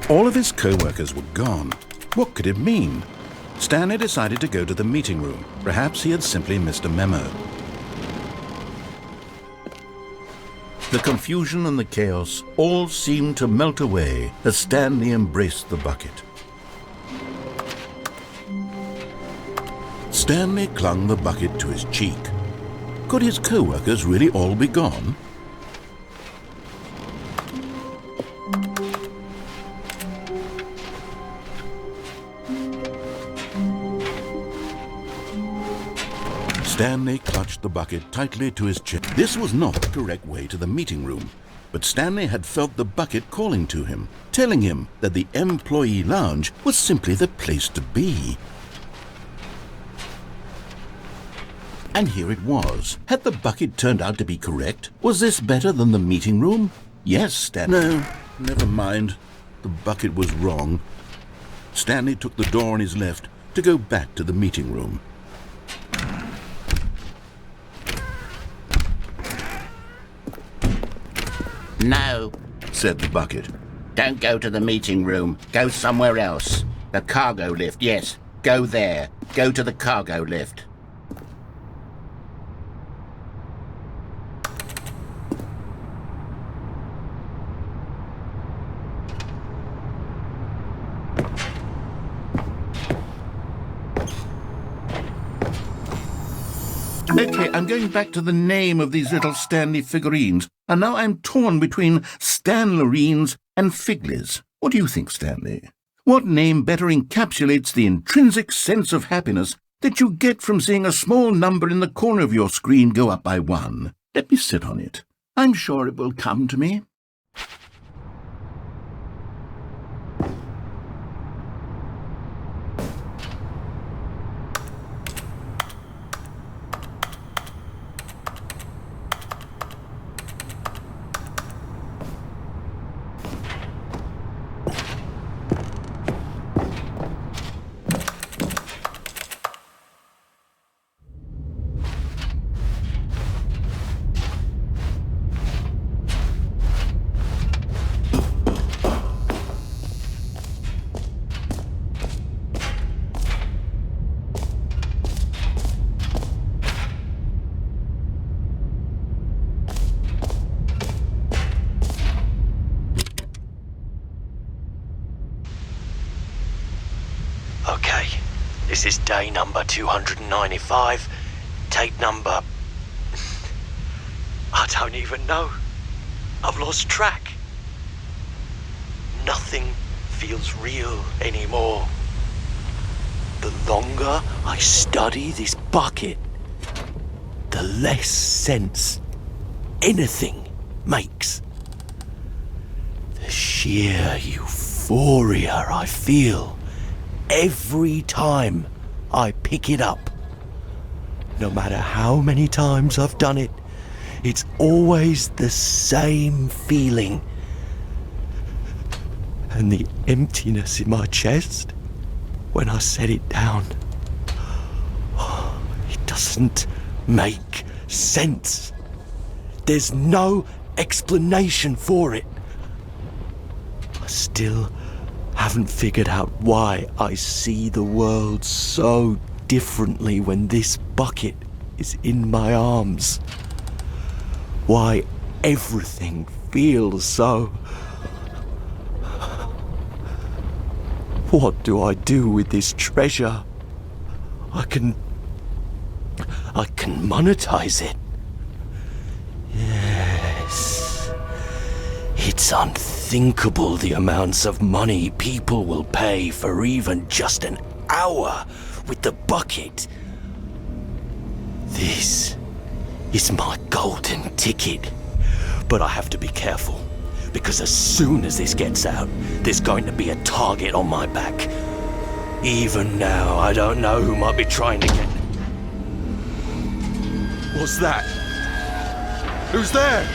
All of his co-workers were gone. What could it mean? Stanley decided to go to the meeting room. Perhaps he had simply missed a memo. The confusion and the chaos all seemed to melt away as Stanley embraced the bucket. Stanley clung the bucket to his cheek. Could his co-workers really all be gone? Stanley clutched the bucket tightly to his chest. This was not the correct way to the meeting room, but Stanley had felt the bucket calling to him, telling him that the employee lounge was simply the place to be. And here it was. Had the bucket turned out to be correct? Was this better than the meeting room? Yes, Stanley. No, never mind. The bucket was wrong. Stanley took the door on his left to go back to the meeting room. No, Said the bucket. don't go to the meeting room. Go somewhere else. The cargo lift, yes. Go there. Go to the cargo lift. Okay, I'm going back to the name of these little Stanley figurines, and now I'm torn between Stanlerines and Figlies. What do you think, Stanley? What name better encapsulates the intrinsic sense of happiness that you get from seeing a small number in the corner of your screen go up by 1? Let me sit on it. I'm sure it will come to me. Okay, this is day number 295, tape number... I don't even know. I've lost track. Nothing feels real anymore. The longer I study this bucket, the less sense anything makes. The sheer euphoria I feel every time I pick it up. No matter how many times I've done it, it's always the same feeling. And the emptiness in my chest when I set it down, it doesn't make sense. There's no explanation for it. I still haven't figured out why I see the world so differently when this bucket is in my arms. Why everything feels so... What do I do with this treasure? I can monetize it. Yes. It's unthinkable the amounts of money people will pay for even just an hour with the bucket. This is my golden ticket. But I have to be careful, because as soon as this gets out, there's going to be a target on my back. Even now, I don't know who might be trying to get... What's that? Who's there?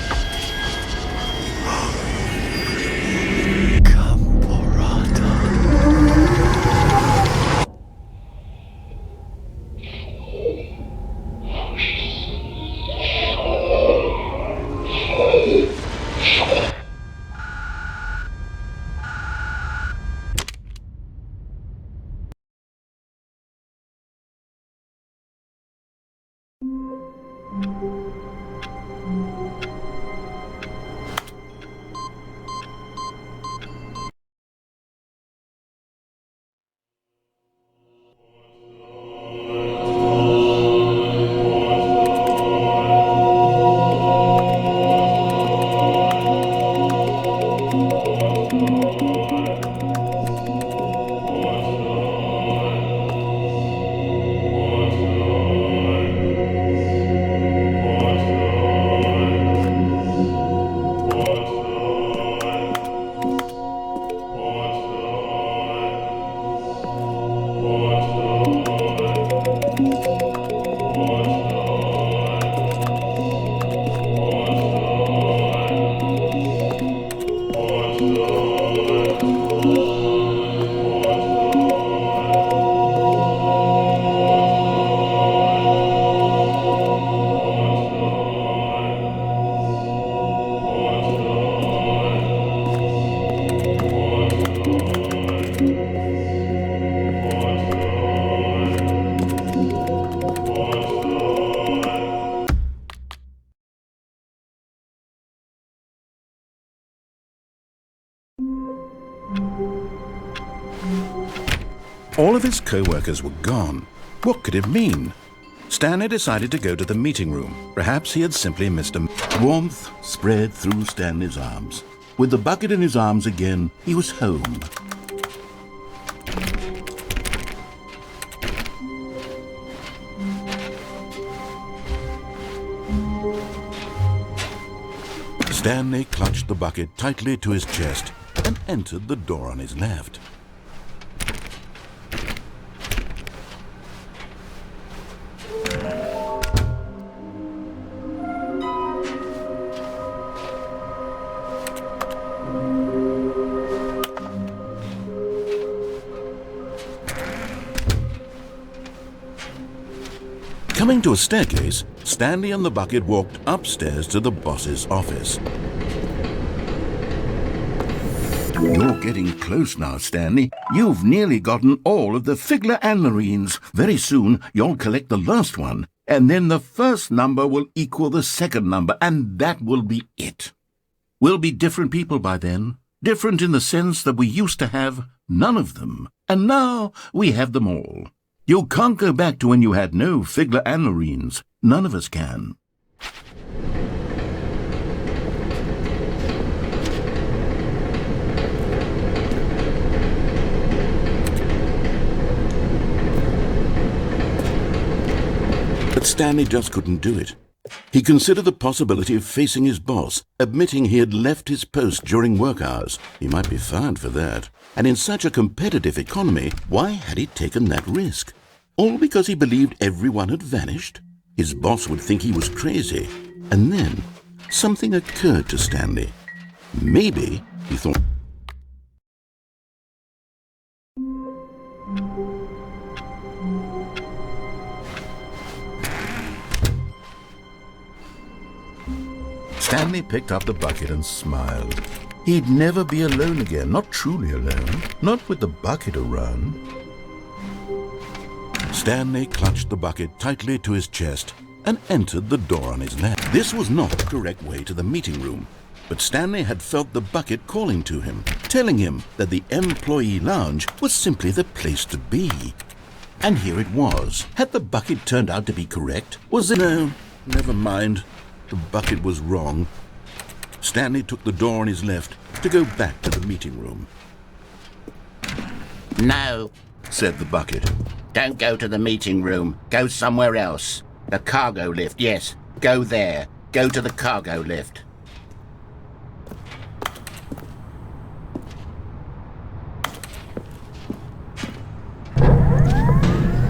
All of his co-workers were gone. What could it mean? Stanley decided to go to the meeting room. Perhaps he had simply missed a... Warmth spread through Stanley's arms. With the bucket in his arms again, he was home. Stanley clutched the bucket tightly to his chest and entered the door on his left. Coming to a staircase, Stanley and the bucket walked upstairs to the boss's office. You're getting close now, Stanley. You've nearly gotten all of the Figler and Marines. Very soon, you'll collect the last one, and then the first number will equal the second number, and that will be it. We'll be different people by then. Different in the sense that we used to have none of them, and now we have them all. You can't go back to when you had no Figler and Marines. None of us can. But Stanley just couldn't do it. He considered the possibility of facing his boss, admitting he had left his post during work hours. He might be fined for that. And in such a competitive economy, why had he taken that risk? All because he believed everyone had vanished? His boss would think he was crazy. And then, something occurred to Stanley. Maybe, he thought, Stanley picked up the bucket and smiled. He'd never be alone again, not truly alone, not with the bucket around. Stanley clutched the bucket tightly to his chest and entered the door on his left. This was not the correct way to the meeting room, but Stanley had felt the bucket calling to him, telling him that the employee lounge was simply the place to be. And here it was. Had the bucket turned out to be correct? Was it? No, never mind. The bucket was wrong. Stanley took the door on his left to go back to the meeting room. No, Said the bucket. don't go to the meeting room. Go somewhere else. The cargo lift, yes. Go there. Go to the cargo lift.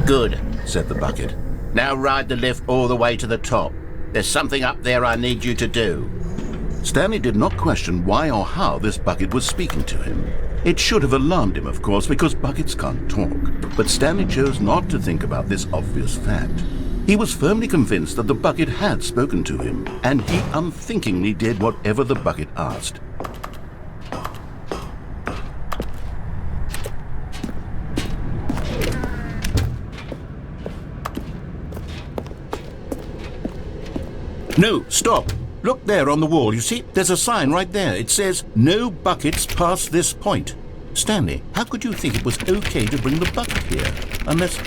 Good, Said the bucket. now ride the lift all the way to the top. There's something up there I need you to do. Stanley did not question why or how this bucket was speaking to him. It should have alarmed him, of course, because buckets can't talk. But Stanley chose not to think about this obvious fact. He was firmly convinced that the bucket had spoken to him, and he unthinkingly did whatever the bucket asked. No, stop. Look there on the wall. You see, there's a sign right there. It says, no buckets past this point. Stanley, how could you think it was okay to bring the bucket here? Unless,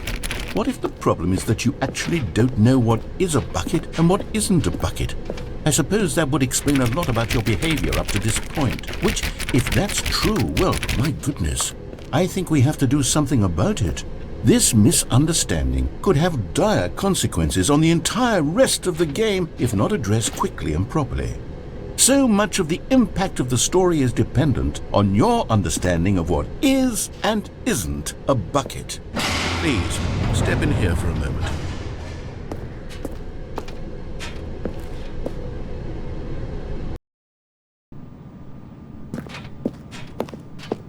what if the problem is that you actually don't know what is a bucket and what isn't a bucket? I suppose that would explain a lot about your behavior up to this point. Which, if that's true, well, my goodness, I think we have to do something about it. This misunderstanding could have dire consequences on the entire rest of the game if not addressed quickly and properly. So much of the impact of the story is dependent on your understanding of what is and isn't a bucket. Please, step in here for a moment.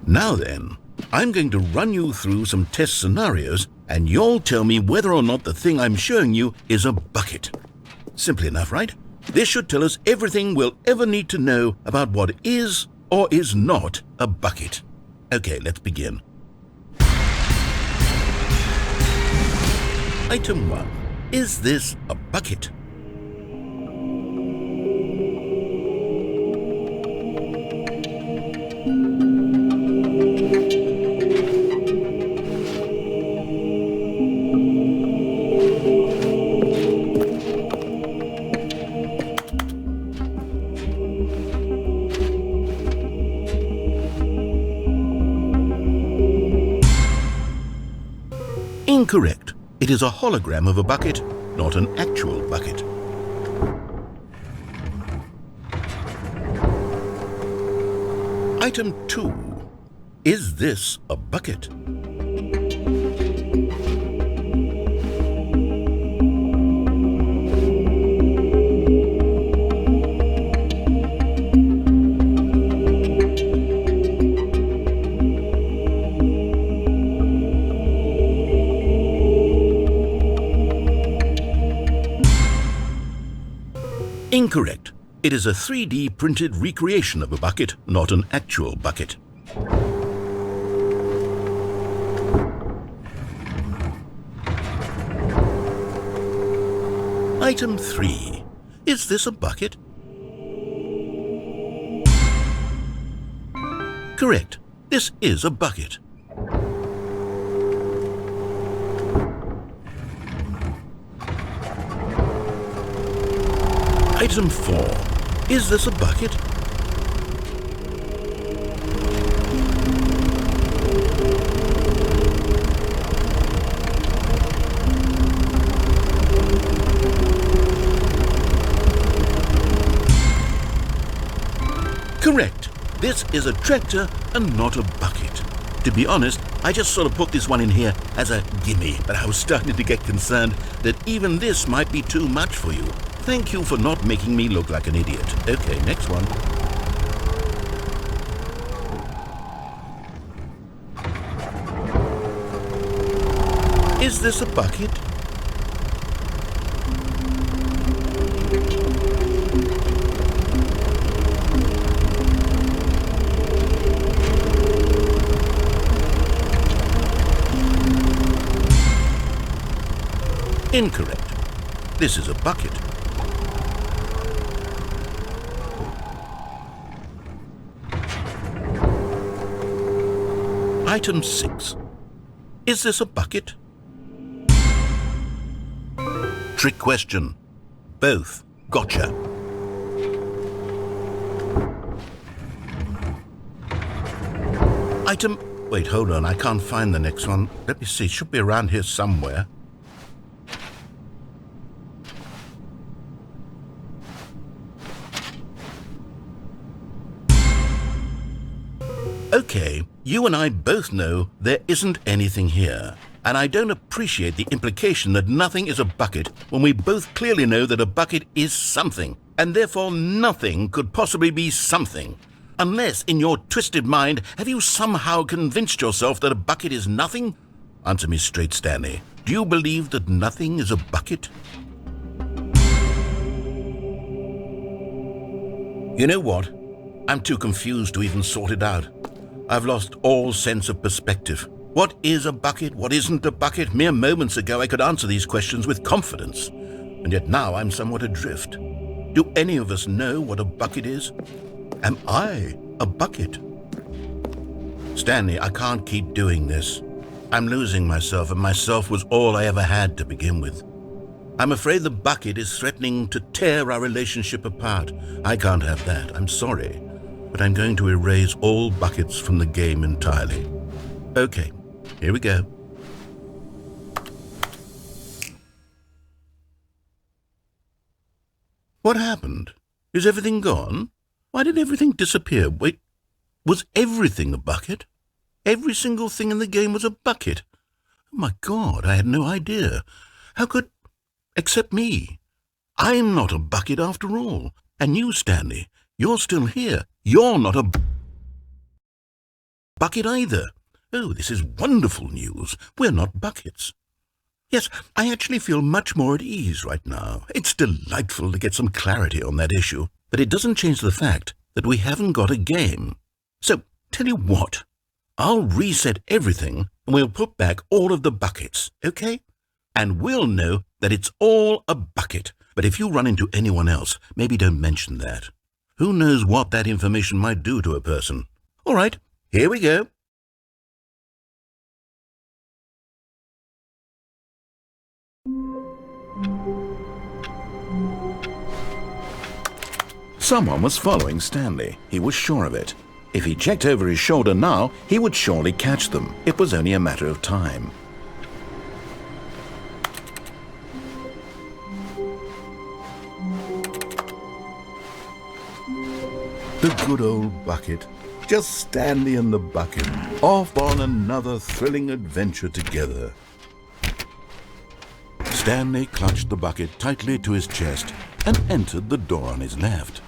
Now then, I'm going to run you through some test scenarios, and you'll tell me whether or not the thing I'm showing you is a bucket. Simple enough, right? This should tell us everything we'll ever need to know about what is or is not a bucket. Okay, let's begin. Item 1. Is this a bucket? Incorrect. It is a hologram of a bucket, not an actual bucket. Item 2. Is this a bucket? Incorrect. It is a 3D printed recreation of a bucket, not an actual bucket. Item 3. Is this a bucket? Correct. This is a bucket. Item 4. Is this a bucket? Correct. This is a tractor and not a bucket. To be honest, I just sort of put this one in here as a gimme, but I was starting to get concerned that even this might be too much for you. Thank you for not making me look like an idiot. Okay, next one. Is this a bucket? Incorrect. This is a bucket. Item 6. Is this a bucket? Trick question. Both. Gotcha. Item... Wait, hold on. I can't find the next one. Let me see. It should be around here somewhere. Okay, you and I both know there isn't anything here, and I don't appreciate the implication that nothing is a bucket when we both clearly know that a bucket is something, and therefore nothing could possibly be something. Unless, in your twisted mind, have you somehow convinced yourself that a bucket is nothing? Answer me straight, Stanley. Do you believe that nothing is a bucket? You know what? I'm too confused to even sort it out. I've lost all sense of perspective. What is a bucket? What isn't a bucket? Mere moments ago I could answer these questions with confidence, and yet now I'm somewhat adrift. Do any of us know what a bucket is? Am I a bucket? Stanley, I can't keep doing this. I'm losing myself, and myself was all I ever had to begin with. I'm afraid the bucket is threatening to tear our relationship apart. I can't have that. I'm sorry. But I'm going to erase all buckets from the game entirely. Okay, here we go. What happened? Is everything gone? Why did everything disappear? Wait, was everything a bucket? Every single thing in the game was a bucket. Oh my God, I had no idea. How could... except me. I'm not a bucket after all. And you, Stanley, you're still here. You're not a bucket either. Oh, this is wonderful news. We're not buckets. Yes, I actually feel much more at ease right now. It's delightful to get some clarity on that issue, but it doesn't change the fact that we haven't got a game. So, tell you what, I'll reset everything and we'll put back all of the buckets, okay? And we'll know that it's all a bucket. But if you run into anyone else, maybe don't mention that. Who knows what that information might do to a person? All right, here we go. Someone was following Stanley. He was sure of it. If he checked over his shoulder now, he would surely catch them. It was only a matter of time. The good old bucket. Just Stanley and the bucket, off on another thrilling adventure together. Stanley clutched the bucket tightly to his chest and entered the door on his left.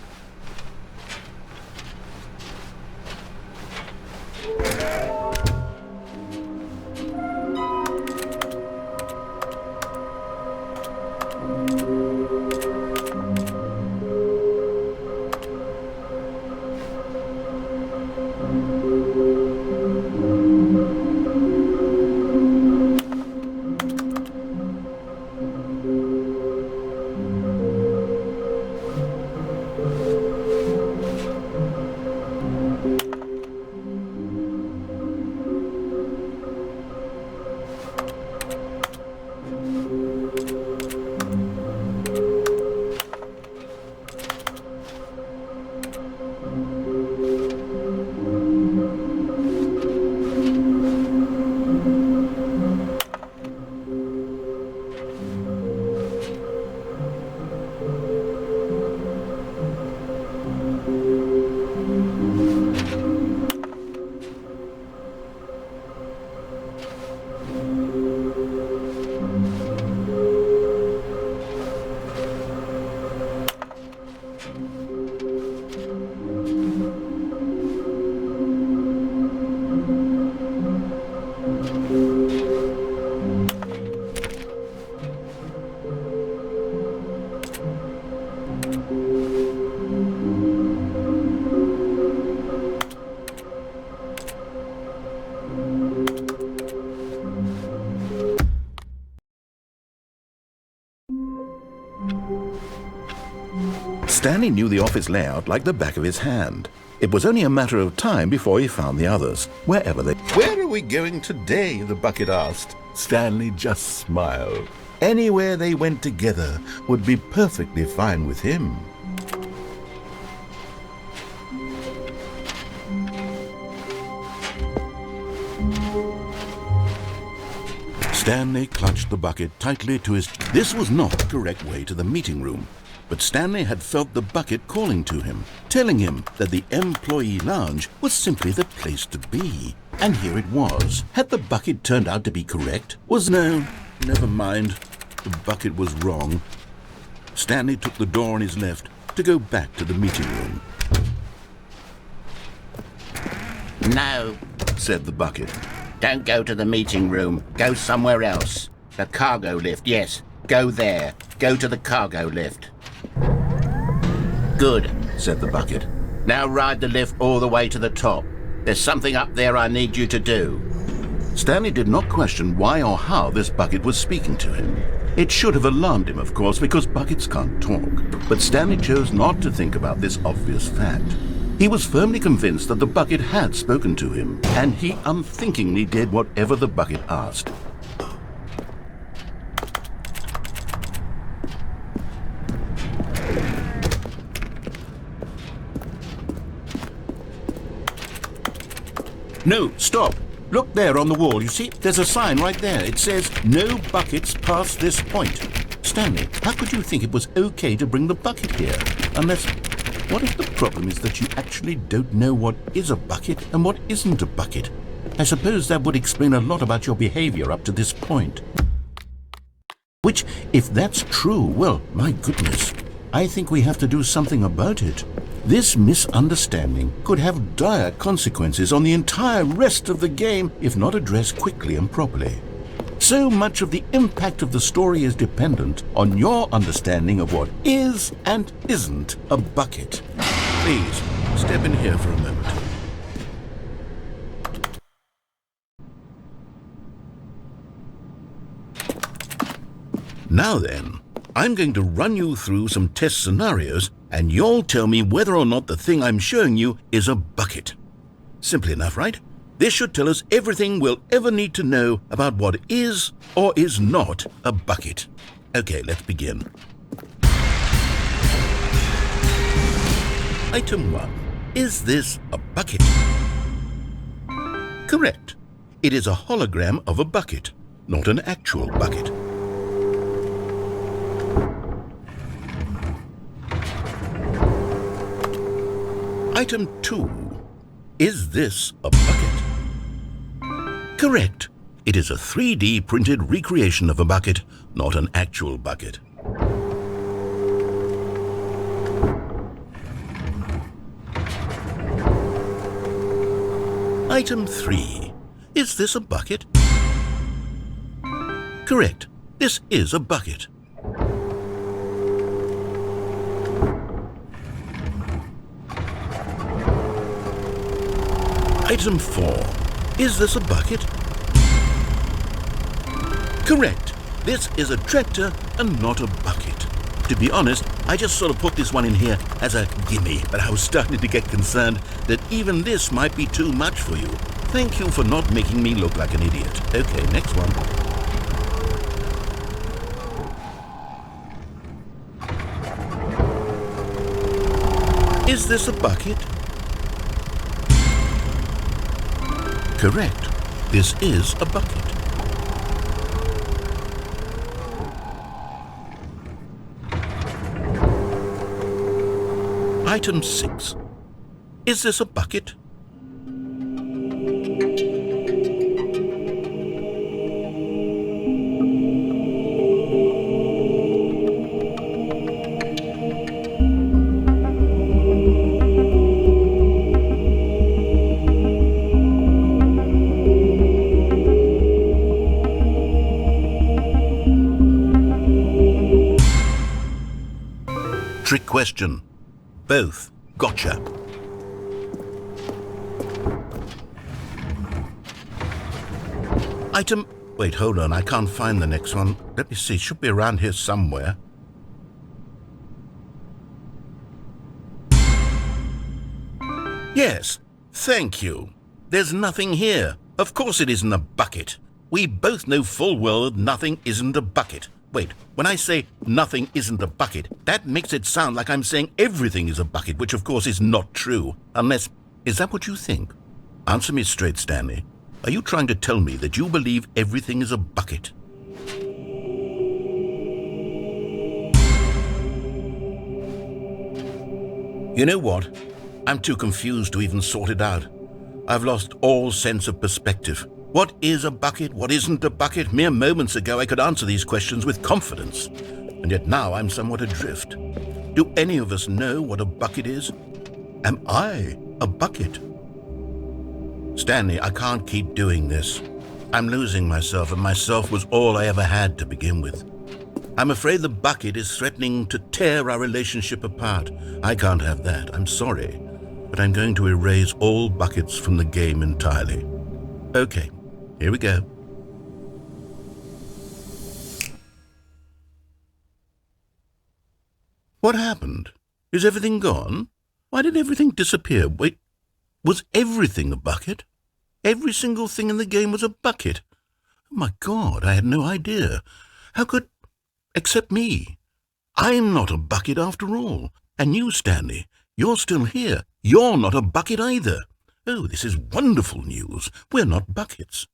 Stanley knew the office layout like the back of his hand. It was only a matter of time before he found the others, wherever they... "Where are we going today?" the bucket asked. Stanley just smiled. Anywhere they went together would be perfectly fine with him. Stanley clutched the bucket tightly to his... This was not the correct way to the meeting room. But Stanley had felt the bucket calling to him, telling him that the employee lounge was simply the place to be. And here it was. Had the bucket turned out to be correct? No, never mind. The bucket was wrong. Stanley took the door on his left to go back to the meeting room. No, Said the bucket. don't go to the meeting room. Go somewhere else. The cargo lift, yes. Go there. Go to the cargo lift. Good, said the bucket. Now ride the lift all the way to the top. There's something up there I need you to do. Stanley did not question why or how this bucket was speaking to him. It should have alarmed him, of course, because buckets can't talk. But Stanley chose not to think about this obvious fact. He was firmly convinced that the bucket had spoken to him, and he unthinkingly did whatever the bucket asked. No, stop. Look there on the wall. You see, there's a sign right there. It says, "No buckets past this point." Stanley, how could you think it was okay to bring the bucket here? Unless, what if the problem is that you actually don't know what is a bucket and what isn't a bucket? I suppose that would explain a lot about your behavior up to this point. Which, if that's true, well, my goodness, I think we have to do something about it. This misunderstanding could have dire consequences on the entire rest of the game if not addressed quickly and properly. So much of the impact of the story is dependent on your understanding of what is and isn't a bucket. Please, step in here for a moment. Now then, I'm going to run you through some test scenarios, and you'll tell me whether or not the thing I'm showing you is a bucket. Simple enough, right? This should tell us everything we'll ever need to know about what is or is not a bucket. Okay, let's begin. Item 1. Is this a bucket? Correct. It is a hologram of a bucket, not an actual bucket. Item 2. Is this a bucket? Correct. It is a 3D printed recreation of a bucket, not an actual bucket. Item 3. Is this a bucket? Correct. This is a bucket. Item 4. Is this a bucket? Correct. This is a tractor and not a bucket. To be honest, I just sort of put this one in here as a gimme, but I was starting to get concerned that even this might be too much for you. Thank you for not making me look like an idiot. Okay, next one. Is this a bucket? Correct. This is a bucket. Item 6. Is this a bucket? Trick question. Both. Gotcha. Item... Wait, hold on. I can't find the next one. Let me see. It should be around here somewhere. Yes. Thank you. There's nothing here. Of course it isn't a bucket. We both know full well that nothing isn't a bucket. Wait, when I say nothing isn't a bucket, that makes it sound like I'm saying everything is a bucket, which of course is not true. Unless, is that what you think? Answer me straight, Stanley. Are you trying to tell me that you believe everything is a bucket? You know what? I'm too confused to even sort it out. I've lost all sense of perspective. What is a bucket? What isn't a bucket? Mere moments ago I could answer these questions with confidence, and yet now I'm somewhat adrift. Do any of us know what a bucket is? Am I a bucket? Stanley, I can't keep doing this. I'm losing myself, and myself was all I ever had to begin with. I'm afraid the bucket is threatening to tear our relationship apart. I can't have that. I'm sorry, but I'm going to erase all buckets from the game entirely. Okay. Here we go. What happened? Is everything gone? Why did everything disappear? Wait, was everything a bucket? Every single thing in the game was a bucket. Oh my God, I had no idea. How could... except me. I'm not a bucket after all. And you, Stanley, you're still here. You're not a bucket either. Oh, this is wonderful news. We're not buckets.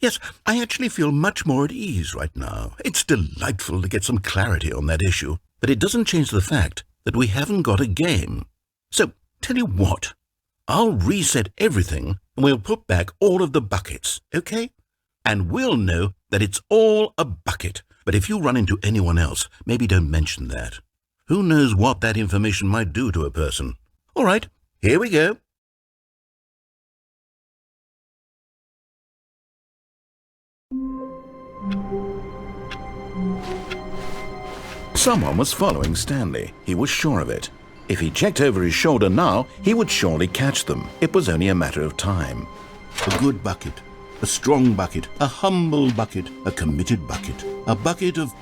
Yes, I actually feel much more at ease right now. It's delightful to get some clarity on that issue, but it doesn't change the fact that we haven't got a game. So, tell you what, I'll reset everything and we'll put back all of the buckets, okay? And we'll know that it's all a bucket. But if you run into anyone else, maybe don't mention that. Who knows what that information might do to a person? All right, here we go. Someone was following Stanley. He was sure of it. If he checked over his shoulder now, he would surely catch them. It was only a matter of time. A good bucket, a strong bucket, a humble bucket, a committed bucket, a bucket of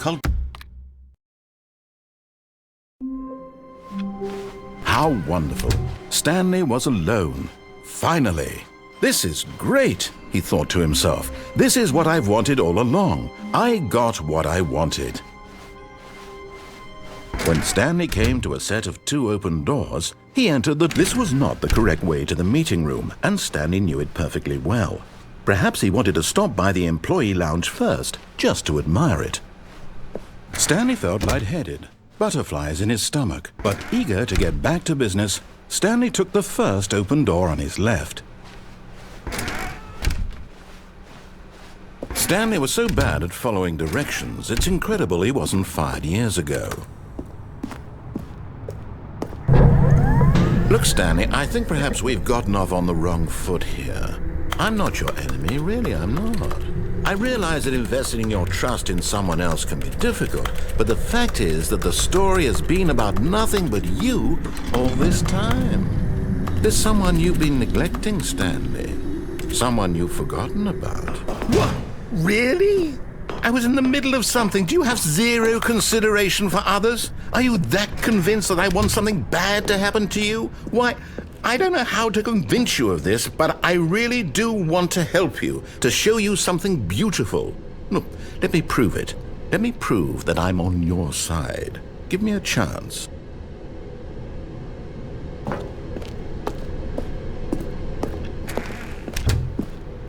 How wonderful. Stanley was alone. Finally. This is great, he thought to himself. This is what I've wanted all along. I got what I wanted. When Stanley came to a set of 2 open doors, he entered This was not the correct way to the meeting room, and Stanley knew it perfectly well. Perhaps he wanted to stop by the employee lounge first, just to admire it. Stanley felt lightheaded, butterflies in his stomach, but eager to get back to business, Stanley took the first open door on his left. Stanley was so bad at following directions, it's incredible he wasn't fired years ago. Look, Stanley, I think perhaps we've gotten off on the wrong foot here. I'm not your enemy, really, I'm not. I realize that investing your trust in someone else can be difficult, but the fact is that the story has been about nothing but you all this time. There's someone you've been neglecting, Stanley. Someone you've forgotten about. What? Really? I was in the middle of something. Do you have zero consideration for others? Are you that convinced that I want something bad to happen to you? Why, I don't know how to convince you of this, but I really do want to help you, to show you something beautiful. Look, let me prove it. Let me prove that I'm on your side. Give me a chance.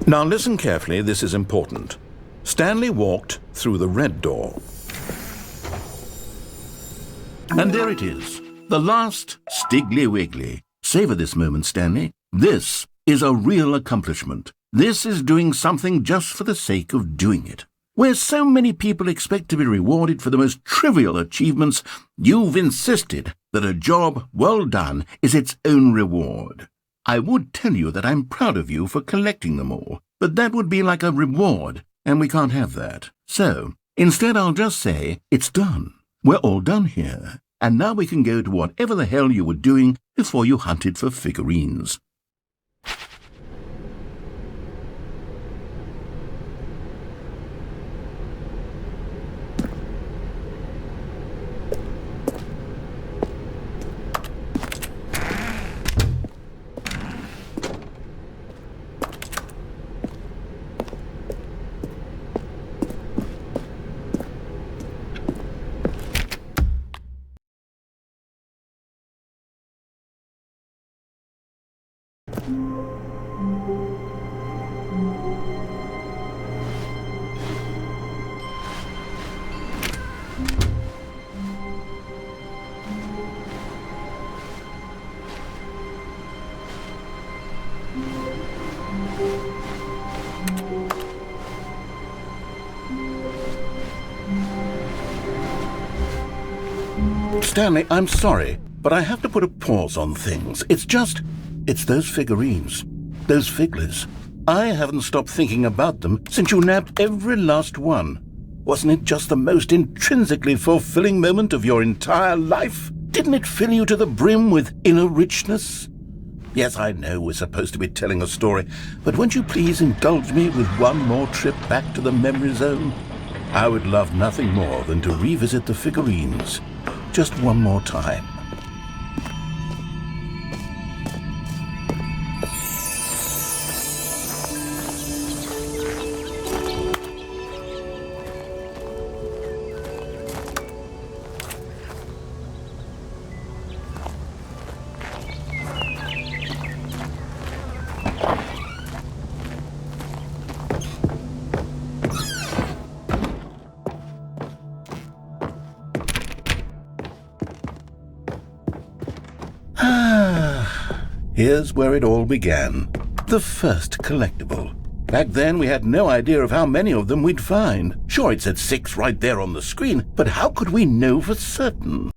Now listen carefully, this is important. Stanley walked through the red door. And there it is, the last Stiggly Wiggly. Savor this moment, Stanley. This is a real accomplishment. This is doing something just for the sake of doing it. Where so many people expect to be rewarded for the most trivial achievements, you've insisted that a job well done is its own reward. I would tell you that I'm proud of you for collecting them all, but that would be like a reward, and we can't have that. So, instead I'll just say, it's done. We're all done here, and now we can go to whatever the hell you were doing before you hunted for figurines. Stanley, I'm sorry, but I have to put a pause on things. It's those figurines, those figglers. I haven't stopped thinking about them since you nabbed every last one. Wasn't it just the most intrinsically fulfilling moment of your entire life? Didn't it fill you to the brim with inner richness? Yes, I know we're supposed to be telling a story, but won't you please indulge me with one more trip back to the memory zone? I would love nothing more than to revisit the figurines. just one more time. Here's where it all began. The first collectible. Back then, we had no idea of how many of them we'd find. Sure, it said 6 right there on the screen, but how could we know for certain?